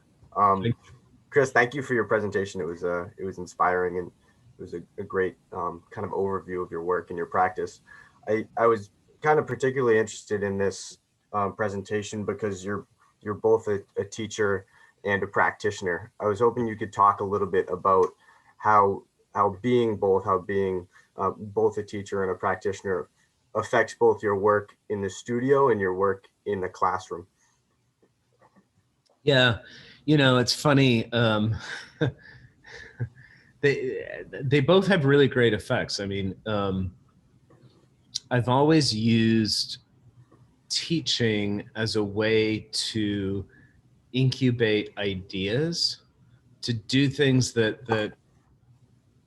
Chris, thank you for your presentation. It was inspiring, and it was a great kind of overview of your work and your practice. I was kind of particularly interested in this presentation because you're both a teacher and a practitioner. I was hoping you could talk a little bit about how being both a teacher and a practitioner affects both your work in the studio and your work in the classroom. Yeah, you know, it's funny. They both have really great effects. I mean, I've always used teaching as a way to incubate ideas, to do things that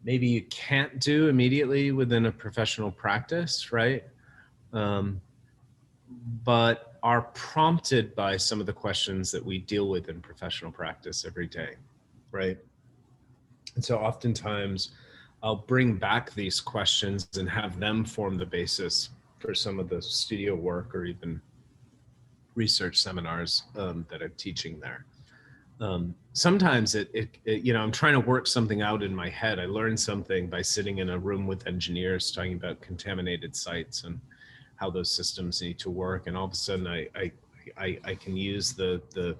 maybe you can't do immediately within a professional practice, right? But are prompted by some of the questions that we deal with in professional practice every day, right? And so oftentimes I'll bring back these questions and have them form the basis for some of the studio work or even research seminars that I'm teaching there. Sometimes you know, I'm trying to work something out in my head. I learned something by sitting in a room with engineers talking about contaminated sites and how those systems need to work. And all of a sudden I can use the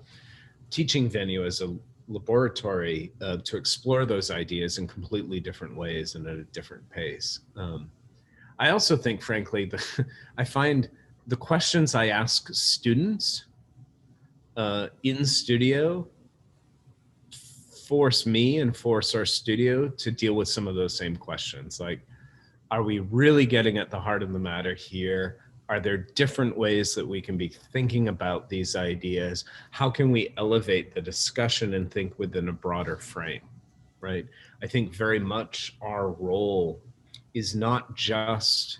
teaching venue as a laboratory to explore those ideas in completely different ways and at a different pace. I also think, frankly, I find the questions I ask students in studio force me and force our studio to deal with some of those same questions. Like, are we really getting at the heart of the matter here? Are there different ways that we can be thinking about these ideas? How can we elevate the discussion and think within a broader frame, right? I think very much our role is not just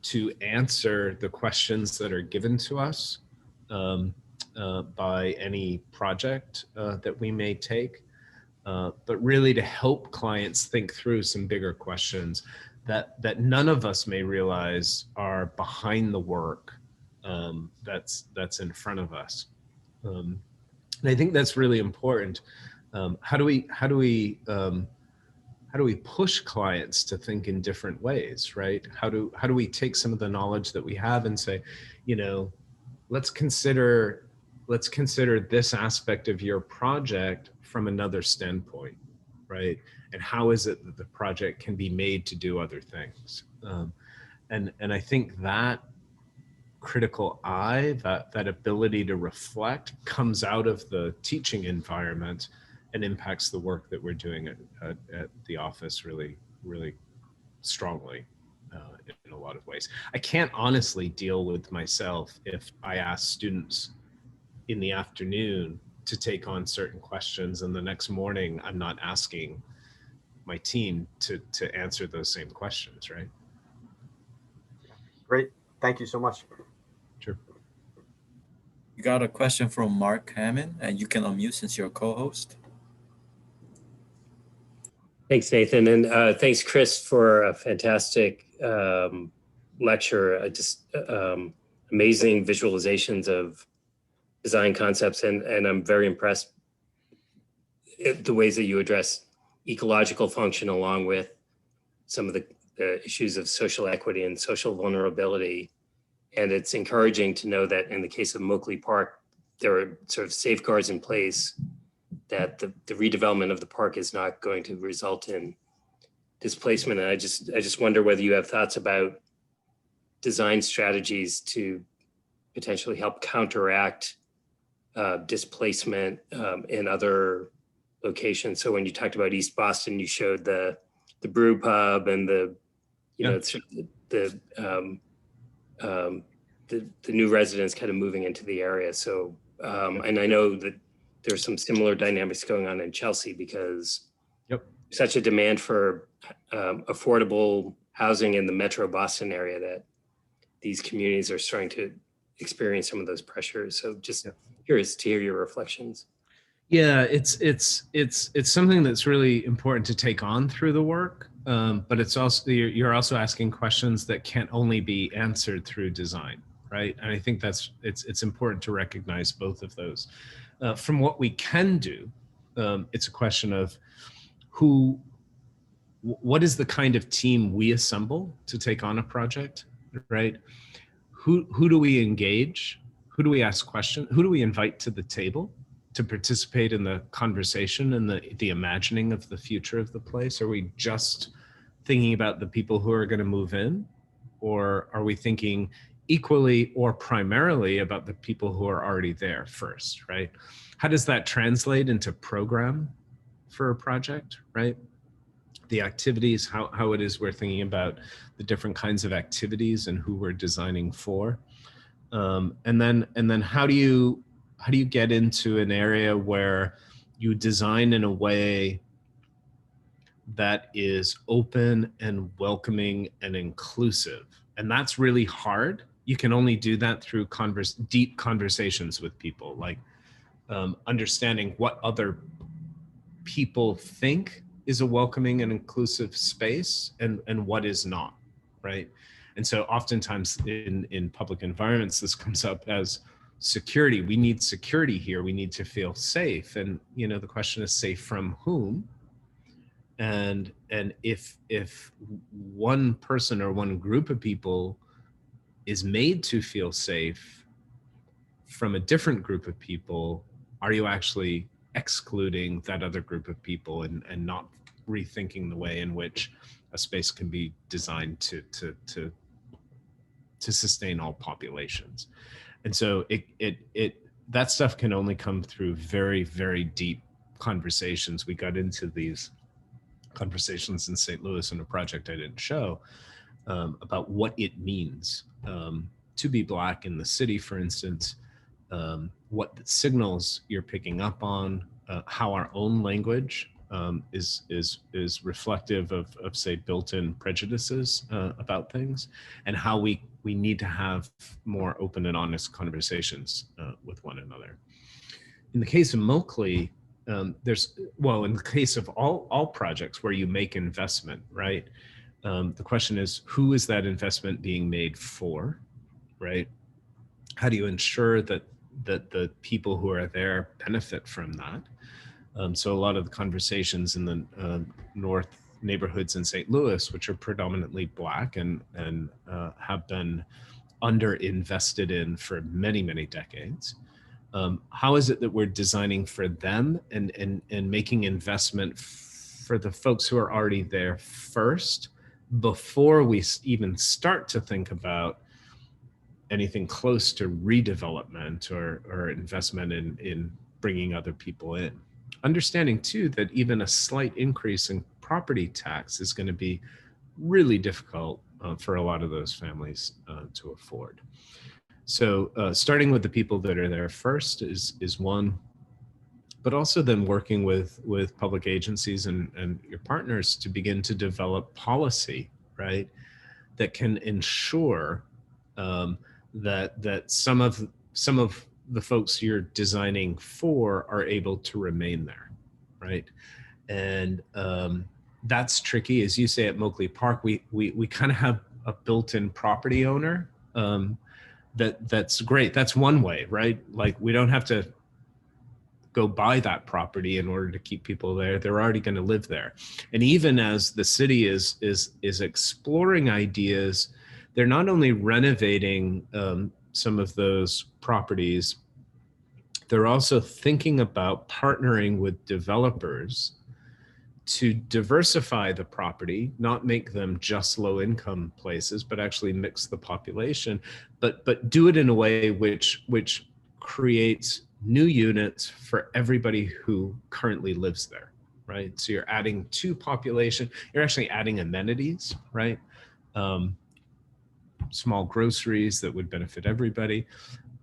to answer the questions that are given to us by any project that we may take, but really to help clients think through some bigger questions that none of us may realize are behind the work that's in front of us. And I think that's really important. How do we push clients to think in different ways, right? How do we take some of the knowledge that we have and say, you know, let's consider this aspect of your project from another standpoint, right? And how is it that the project can be made to do other things? And I think that critical eye, that ability to reflect, comes out of the teaching environment and impacts the work that we're doing at the office really, really strongly in a lot of ways. I can't honestly deal with myself if I ask students in the afternoon to take on certain questions and the next morning I'm not asking my team to answer those same questions, right? Great. Thank you so much. Sure. We got a question from Mark Hammond, and you can unmute since you're a co-host. Thanks, Nathan. And thanks, Chris, for a fantastic lecture. Amazing visualizations of design concepts. And I'm very impressed at the ways that you address ecological function along with some of the issues of social equity and social vulnerability. And it's encouraging to know that in the case of Moakley Park, there are sort of safeguards in place that the redevelopment of the park is not going to result in displacement. And I just wonder whether you have thoughts about design strategies to potentially help counteract displacement in other locations. So when you talked about East Boston, you showed the brew pub and the new residents kind of moving into the area. So and I know that there's some similar dynamics going on in Chelsea because such a demand for affordable housing in the Metro Boston area that these communities are starting to experience some of those pressures. So just curious to hear your reflections. Yeah, it's something that's really important to take on through the work, but it's also you're also asking questions that can't only be answered through design, right? And I think it's important to recognize both of those. From what we can do, it's a question of what is the kind of team we assemble to take on a project, right? Who do we engage? Who do we ask questions? Who do we invite to the table to participate in the conversation and the imagining of the future of the place? Are we just thinking about the people who are going to move in? Or are we thinking equally or primarily about the people who are already there first, right? How does that translate into program for a project, right? The activities, how it is we're thinking about the different kinds of activities and who we're designing for. And then how do you get into an area where you design in a way that is open and welcoming and inclusive? And that's really hard. You can only do that through deep conversations with people, like understanding what other people think is a welcoming and inclusive space and what is not, right? And so oftentimes in public environments, this comes up as security. We need security here. We need to feel safe. And, you know, the question is safe from whom? And if one person or one group of people is made to feel safe from a different group of people, are you actually excluding that other group of people and not rethinking the way in which a space can be designed to sustain all populations? And so that stuff can only come through very, very deep conversations. We got into these conversations in St. Louis in a project I didn't show about what it means to be Black in the city, for instance, what signals you're picking up on, how our own language is reflective of say built-in prejudices about things, and how we we need to have more open and honest conversations with one another. In the case of Moakley, in the case of all projects where you make investment, right? The question is, who is that investment being made for, right? How do you ensure that the people who are there benefit from that? So a lot of the conversations in the north neighborhoods in St. Louis, which are predominantly Black and have been underinvested in for many, many decades. How is it that we're designing for them and making investment for the folks who are already there first, before we even start to think about anything close to redevelopment or investment in bringing other people in? Understanding too that even a slight increase in property tax is going to be really difficult for a lot of those families to afford. So starting with the people that are there first is one, but also then working with public agencies and your partners to begin to develop policy, right, that can ensure that some of the folks you're designing for are able to remain there, right? And that's tricky. As you say at Moakley Park, we kind of have a built-in property owner. That's great. That's one way, right? Like, we don't have to go buy that property in order to keep people there. They're already going to live there. And even as the city is exploring ideas, they're not only renovating some of those properties, they're also thinking about partnering with developers to diversify the property, not make them just low income places, but actually mix the population, but do it in a way which creates new units for everybody who currently lives there, right? So you're adding to population, you're actually adding amenities, right? Small groceries that would benefit everybody.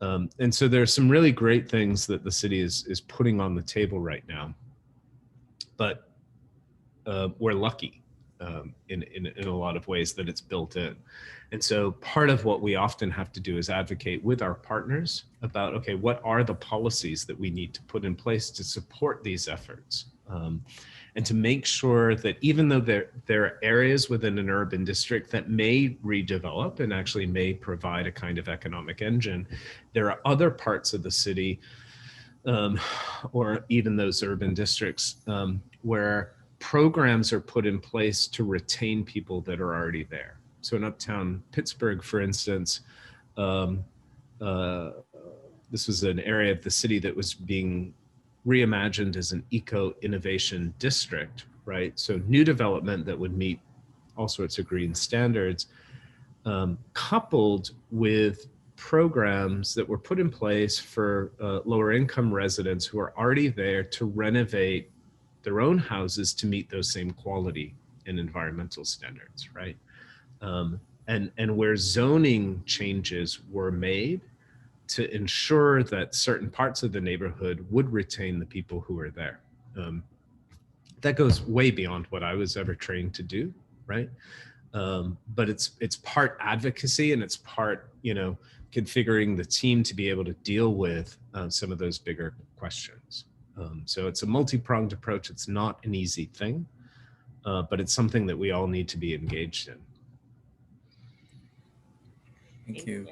And so there's some really great things that the city is putting on the table right now. But we're lucky in a lot of ways that it's built in. And so part of what we often have to do is advocate with our partners about, okay, what are the policies that we need to put in place to support these efforts? And to make sure that even though there are areas within an urban district that may redevelop and actually may provide a kind of economic engine, there are other parts of the city or even those urban districts where programs are put in place to retain people that are already there. So in uptown Pittsburgh, for instance, this was an area of the city that was being reimagined as an eco-innovation district, right? So new development that would meet all sorts of green standards, coupled with programs that were put in place for lower income residents who are already there to renovate their own houses to meet those same quality and environmental standards, right? And where zoning changes were made to ensure that certain parts of the neighborhood would retain the people who are there. That goes way beyond what I was ever trained to do, right? But it's part advocacy and it's part, configuring the team to be able to deal with some of those bigger questions. So it's a multi-pronged approach. It's not an easy thing, but it's something that we all need to be engaged in. Thank you.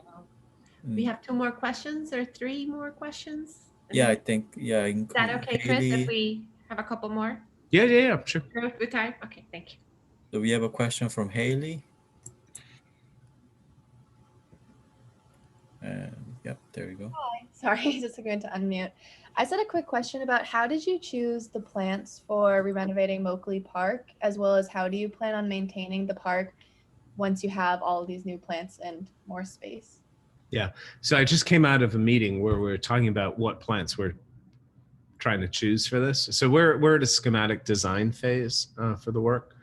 We have 2 more questions or 3 more questions? Yeah, I think, yeah. Is that okay, Chris, if we have a couple more? Yeah, sure. With time? Okay, thank you. So we have a question from Haley. And yep, there we go. Hi, sorry, just going to unmute. I just had a quick question about how did you choose the plants for re-renovating Moakley Park, as well as how do you plan on maintaining the park once you have all of these new plants and more space? Yeah, so I just came out of a meeting where we're talking about what plants we're trying to choose for this. So we're at a schematic design phase for the work,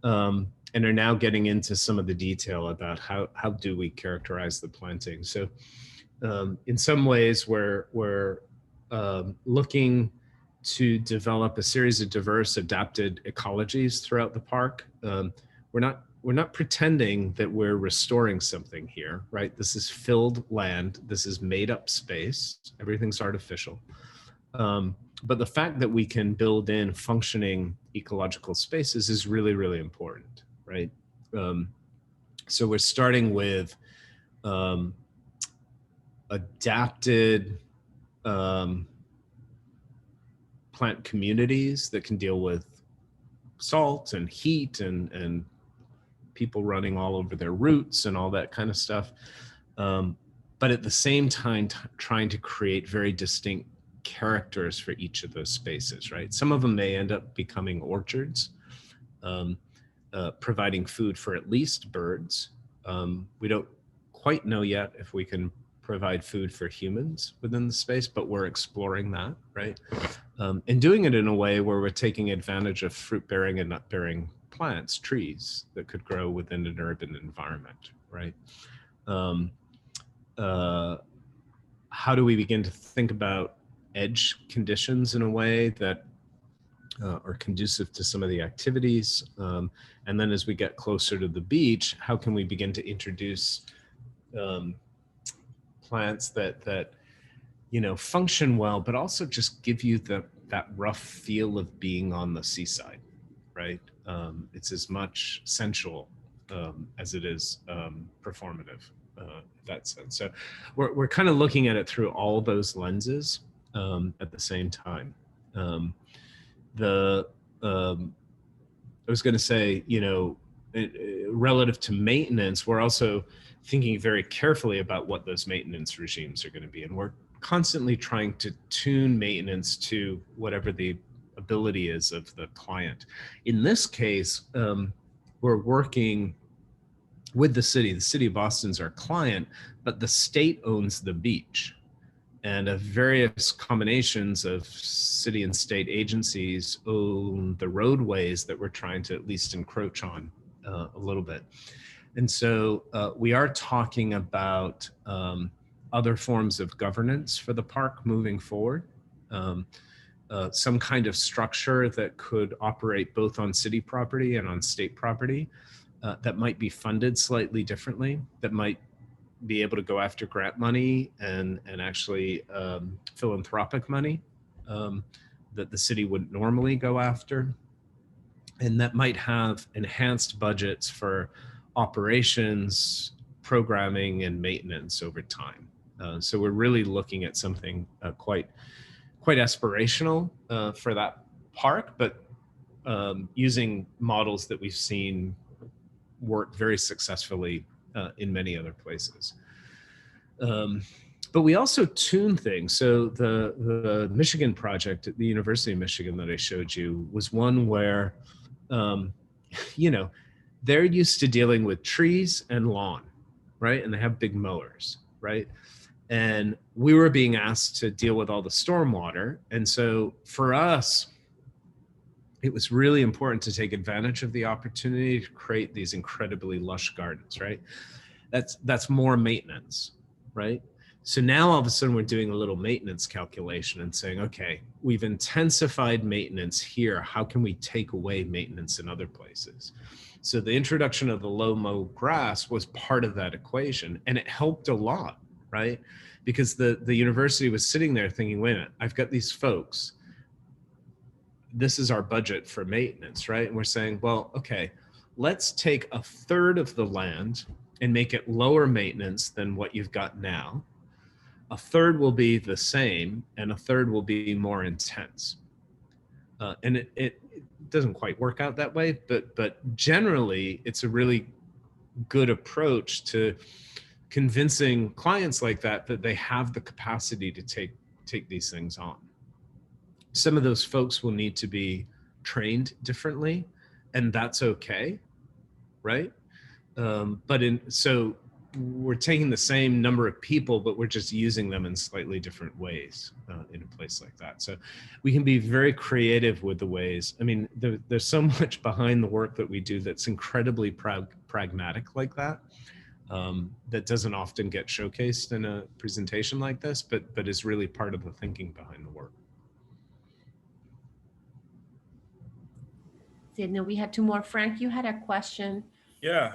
and are now getting into some of the detail about how do we characterize the planting. So in some ways we're looking to develop a series of diverse adapted ecologies throughout the park. We're not not pretending that we're restoring something here, right? This is filled land. This is made up space. Everything's artificial. But the fact that we can build in functioning ecological spaces is really, really important, right? So we're starting with adapted plant communities that can deal with salt and heat and people running all over their roots and all that kind of stuff. But at the same time, trying to create very distinct characters for each of those spaces, right? Some of them may end up becoming orchards, providing food for at least birds. We don't quite know yet if we can provide food for humans within the space, but we're exploring that, right? And doing it in a way where we're taking advantage of fruit-bearing and nut-bearing plants, trees that could grow within an urban environment, right? How do we begin to think about edge conditions in a way that are conducive to some of the activities? And then as we get closer to the beach, how can we begin to introduce plants that function well, but also just give you that rough feel of being on the seaside, right? It's as much sensual as it is performative in that sense. So we're kind of looking at it through all those lenses at the same time. I was going to say, relative to maintenance, we're also thinking very carefully about what those maintenance regimes are going to be. And we're constantly trying to tune maintenance to whatever the ability is of the client. In this case, we're working with the city. The city of Boston's our client, but the state owns the beach. And various combinations of city and state agencies own the roadways that we're trying to at least encroach on a little bit. And so we are talking about other forms of governance for the park moving forward. Some kind of structure that could operate both on city property and on state property that might be funded slightly differently, that might be able to go after grant money and actually philanthropic money that the city wouldn't normally go after. And that might have enhanced budgets for operations, programming, and maintenance over time. So we're really looking at something quite aspirational for that park, but using models that we've seen work very successfully in many other places. But we also tune things. So the Michigan project at the University of Michigan that I showed you was one where, they're used to dealing with trees and lawn, right? And they have big mowers, right? And we were being asked to deal with all the stormwater. And so for us, it was really important to take advantage of the opportunity to create these incredibly lush gardens, right? That's more maintenance, right? So now all of a sudden we're doing a little maintenance calculation and saying, okay, we've intensified maintenance here. How can we take away maintenance in other places? So the introduction of the low mow grass was part of that equation, and it helped a lot, right? Because the university was sitting there thinking, wait a minute, I've got these folks. This is our budget for maintenance, right? And we're saying, well, okay, let's take a third of the land and make it lower maintenance than what you've got now. A third will be the same, and a third will be more intense. And it doesn't quite work out that way, but generally it's a really good approach to convincing clients like that they have the capacity to take these things on. Some of those folks will need to be trained differently, and that's okay, right? So we're taking the same number of people, but we're just using them in slightly different ways in a place like that. So we can be very creative with the ways. I mean, there's so much behind the work that we do that's incredibly pragmatic like that, that doesn't often get showcased in a presentation like this, but is really part of the thinking behind the work. So now we had two more. Frank, you had a question Yeah.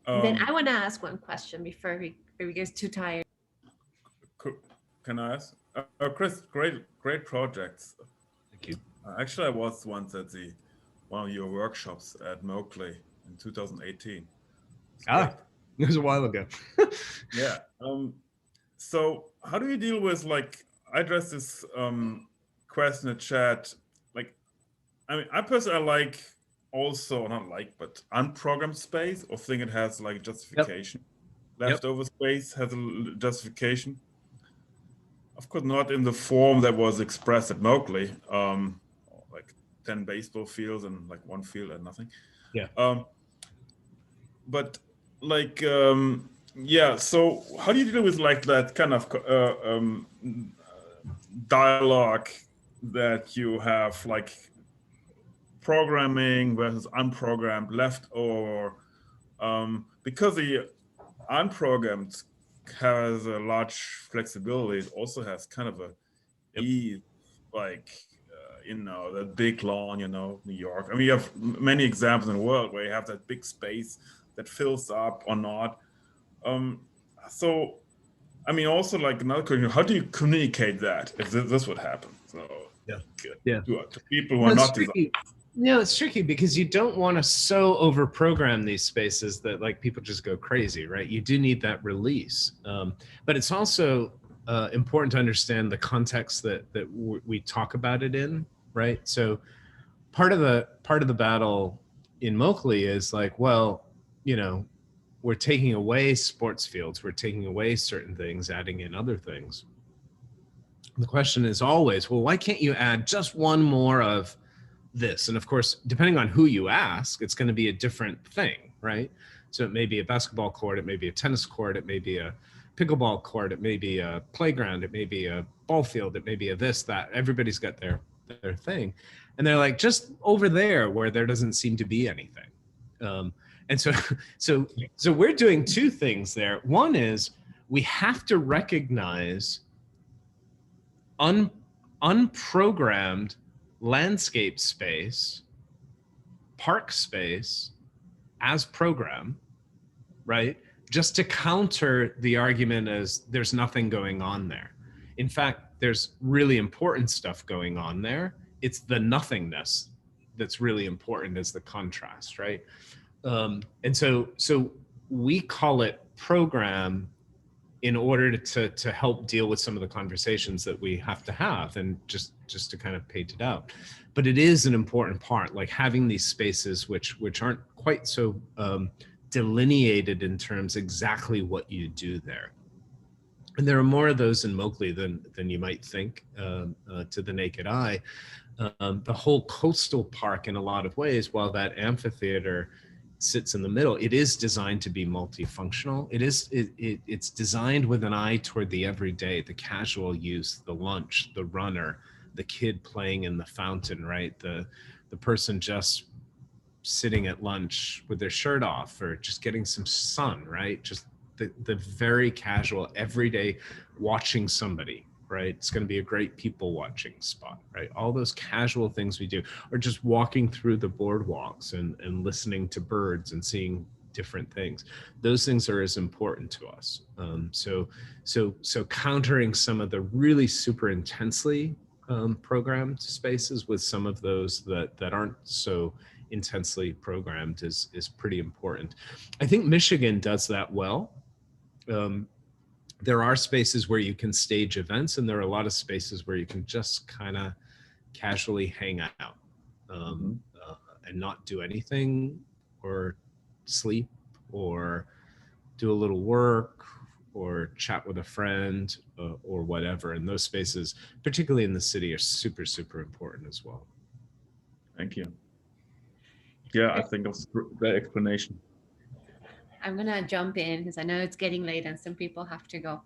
Then I want to ask one question before we get too tired. Can I ask? Chris, great projects. Thank you. Actually, I was once at one of your workshops at Moakley in 2018. Ah, it was a while ago. Yeah. So how do you deal with, like, I addressed this question in chat. Like, I mean, I personally like also, not like, but unprogrammed space, or think it has like justification. Yep. Leftover space has a justification. Of course, not in the form that was expressed at Moakley, like 10 baseball fields and like one field and nothing. Yeah. But like, yeah. So how do you deal with like that kind of dialogue that you have, like programming versus unprogrammed, leftover? Because the unprogrammed has a large flexibility, it also has kind of a like that big lawn, New York. I mean, you have many examples in the world where you have that big space that fills up or not. So I mean, also, like, another question, how do you communicate that if this would happen? So to people who are not designers. No, it's tricky because you don't want to so over program these spaces that like people just go crazy, right? You do need that release. But it's also important to understand the context that we talk about it in, right? So part of the battle in Moakley is like, well, we're taking away sports fields, we're taking away certain things, adding in other things. The question is always, well, why can't you add just one more of this? And of course, depending on who you ask, it's going to be a different thing, right? So it may be a basketball court, it may be a tennis court, it may be a pickleball court, it may be a playground, it may be a ball field, it may be a this, that. Everybody's got their thing. And they're like, just over there where there doesn't seem to be anything. And so we're doing two things there. One is we have to recognize unprogrammed landscape space, park space as program, right? Just to counter the argument as there's nothing going on there. In fact, there's really important stuff going on there. It's the nothingness that's really important as the contrast, right? And so we call it program in order to help deal with some of the conversations that we have to have, and just to kind of paint it out. But it is an important part, like having these spaces which aren't quite so delineated in terms exactly what you do there. And there are more of those in Moakley than you might think to the naked eye. The whole coastal park, in a lot of ways, while that amphitheater sits in the middle, it is designed to be multifunctional. It's designed with an eye toward the everyday, the casual use, the lunch, the runner, the kid playing in the fountain, right? The person just sitting at lunch with their shirt off or just getting some sun, right? Just the very casual, everyday watching somebody, right? It's going to be a great people watching spot, right? All those casual things we do, or just walking through the boardwalks and listening to birds and seeing different things. Those things are as important to us. So countering some of the really super intensely programmed spaces with some of those that aren't so intensely programmed is pretty important. I think Michigan does that well. There are spaces where you can stage events, and there are a lot of spaces where you can just kind of casually hang out and not do anything, or sleep, or do a little work, or chat with a friend, or whatever. And those spaces, particularly in the city, are super, super important as well. Thank you. Yeah, I think that's the explanation. I'm going to jump in because I know it's getting late and some people have to go.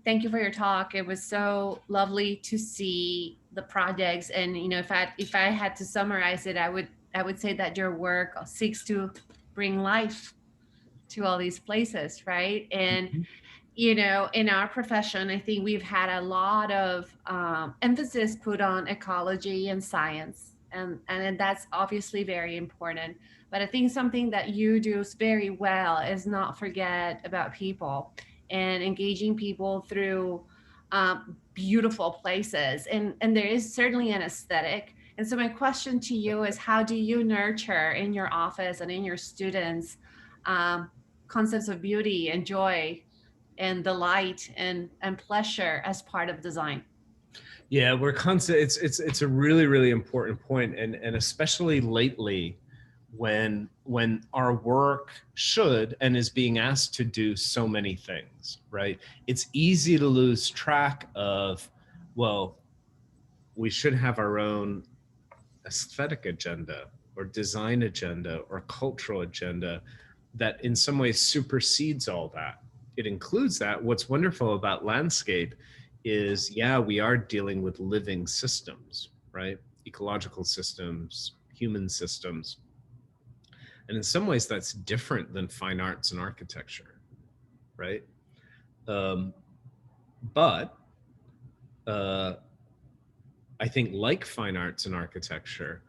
Thank you for your talk. It was so lovely to see the projects. And, if I had to summarize it, I would say that your work seeks to bring life to all these places, right? And, in our profession, I think we've had a lot of emphasis put on ecology and science. and that's obviously very important. But I think something that you do very well is not forget about people and engaging people through beautiful places. And there is certainly an aesthetic. And so my question to you is, how do you nurture in your office and in your students concepts of beauty and joy and delight and pleasure as part of design? Yeah, we're constant. It's a really, really important point, and especially lately, when our work should and is being asked to do so many things, right? It's easy to lose track of, well, we should have our own aesthetic agenda or design agenda or cultural agenda that in some ways supersedes all that. It includes that. What's wonderful about landscape is, yeah, we are dealing with living systems, right? Ecological systems, human systems. And in some ways that's different than fine arts and architecture, right? But I think like fine arts and architecture,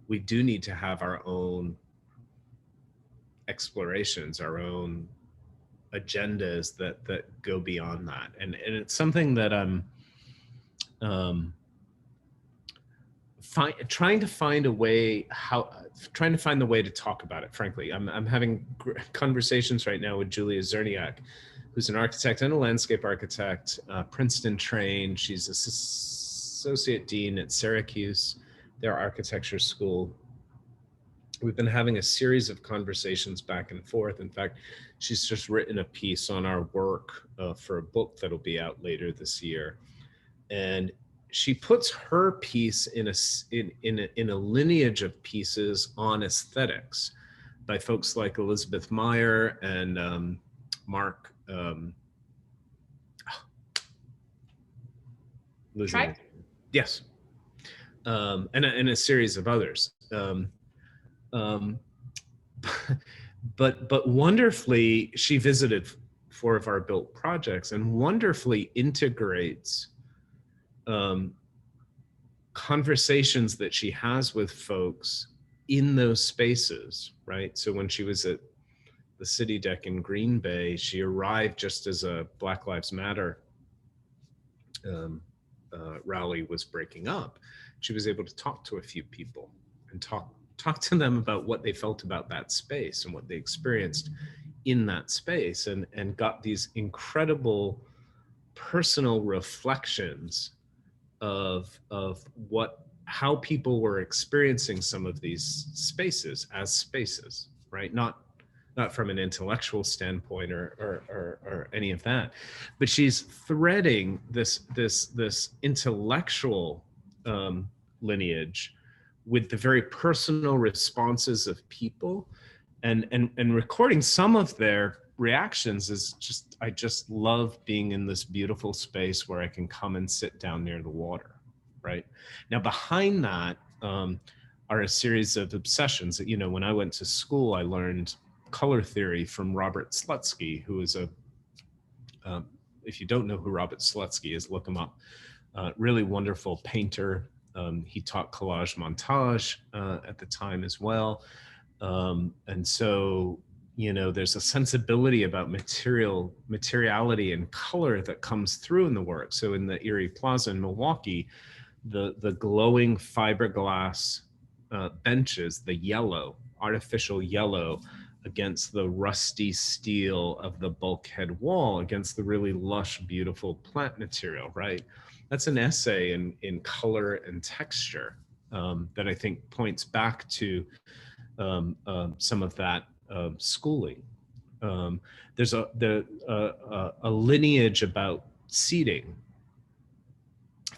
we do need to have our own explorations, our own agendas that go beyond that. And it's something that I'm trying to find the way to talk about it, frankly. I'm having conversations right now with Julia Zerniak, who's an architect and a landscape architect, Princeton trained. She's associate dean at Syracuse, their architecture school. We've been having a series of conversations back and forth. In fact, she's just written a piece on our work for a book that'll be out later this year. And she puts her piece in a lineage of pieces on aesthetics by folks like Elizabeth Meyer and Mark. Yes, and a series of others. But wonderfully, she visited 4 of our built projects and wonderfully integrates conversations that she has with folks in those spaces, right? So when she was at the City Deck in Green Bay, she arrived just as a Black Lives Matter rally was breaking up. She was able to talk to a few people and talk to them about what they felt about that space and what they experienced in that space, and got these incredible personal reflections of how people were experiencing some of these spaces as spaces, right? Not from an intellectual standpoint or any of that, but she's threading this intellectual lineage with the very personal responses of people, and recording some of their reactions is just, I just love being in this beautiful space where I can come and sit down near the water, right? Now behind that are a series of obsessions that, when I went to school, I learned color theory from Robert Slutsky, who is if you don't know who Robert Slutsky is, look him up. Really wonderful painter. He taught collage montage at the time as well. And so, there's a sensibility about materiality and color that comes through in the work. So in the Erie Plaza in Milwaukee, the glowing fiberglass benches, the yellow, artificial yellow, against the rusty steel of the bulkhead wall, against the really lush, beautiful plant material, right? That's an essay in color and texture that I think points back to some of that schooling. There's a lineage about seating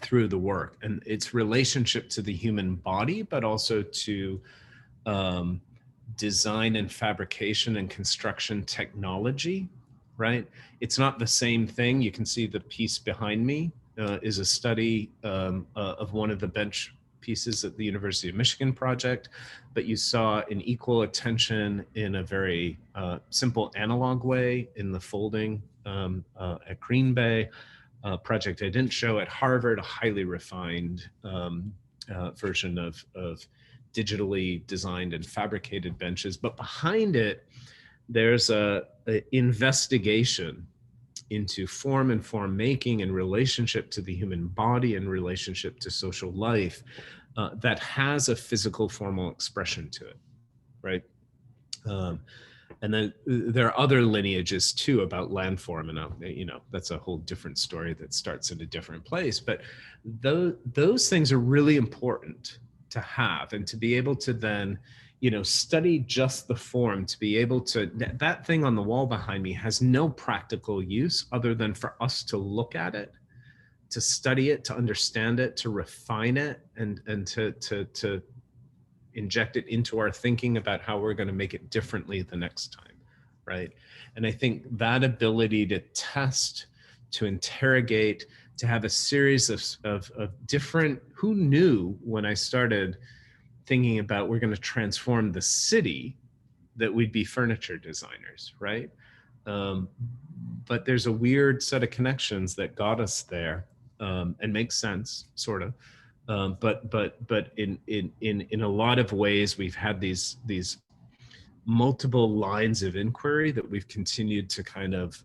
through the work and its relationship to the human body, but also to design and fabrication and construction technology, right? It's not the same thing. You can see the piece behind me is a study of one of the bench pieces at the University of Michigan project, but you saw an equal attention in a very simple analog way in the folding at Green Bay. Project I didn't show at Harvard, a highly refined version of digitally designed and fabricated benches. But behind it, there's a investigation into form and form making and relationship to the human body and relationship to social life that has a physical formal expression to it, right? And then there are other lineages too about landform, and that's a whole different story that starts in a different place. But those things are really important to have, and to be able to then, study just the form, to be able to, that thing on the wall behind me has no practical use other than for us to look at it, to study it, to understand it, to refine it, and to inject it into our thinking about how we're going to make it differently the next time, right? And I think that ability to test, to interrogate, to have a series of different, who knew when I started thinking about we're going to transform the city that we'd be furniture designers, right? But there's a weird set of connections that got us there, and makes sense, sort of. But in a lot of ways, we've had these multiple lines of inquiry that we've continued to kind of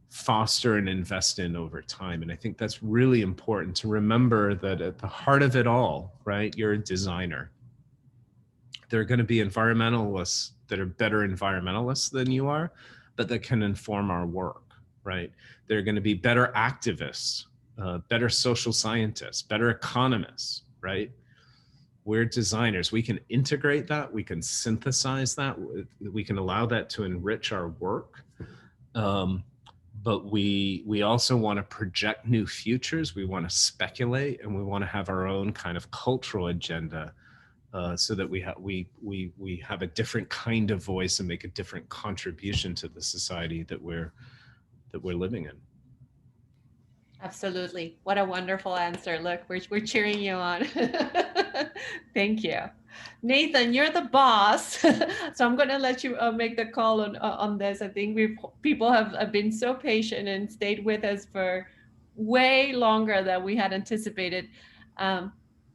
foster and invest in over time. And I think that's really important to remember, that at the heart of it all, right, you're a designer. There are going to be environmentalists that are better environmentalists than you are, but that can inform our work, right? There are going to be better activists, better social scientists, better economists, right? We're designers. We can integrate that. We can synthesize that. We can allow that to enrich our work. But we also want to project new futures. We want to speculate, and we want to have our own kind of cultural agenda, so that we have a different kind of voice and make a different contribution to the society that we're living in. Absolutely. What a wonderful answer. Look, we're cheering you on. Thank you. Nathan, you're the boss. So I'm going to let you make the call on this. I think people have been so patient and stayed with us for way longer than we had anticipated.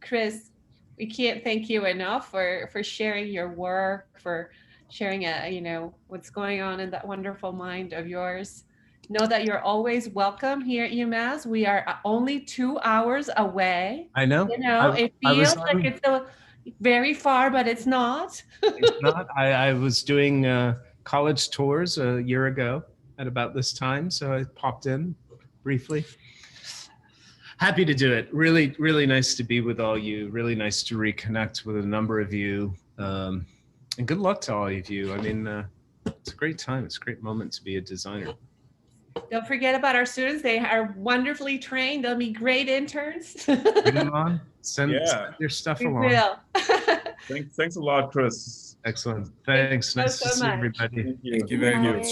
Chris, we can't thank you enough for sharing your work, for sharing what's going on in that wonderful mind of yours. Know that you're always welcome here at UMass. We are only 2 hours away. I know. It feels like it's very far, but it's not. It's not. I was doing college tours a year ago at about this time, so I popped in briefly. Happy to do it. Really, really nice to be with all you. Really nice to reconnect with a number of you. And good luck to all of you. I mean, it's a great time. It's a great moment to be a designer. Don't forget about our students. They are wonderfully trained. They'll be great interns. Bring them on. Send your stuff along. We will. Thanks a lot, Chris. Excellent. Thanks. Nice to see everybody. Thank you very much.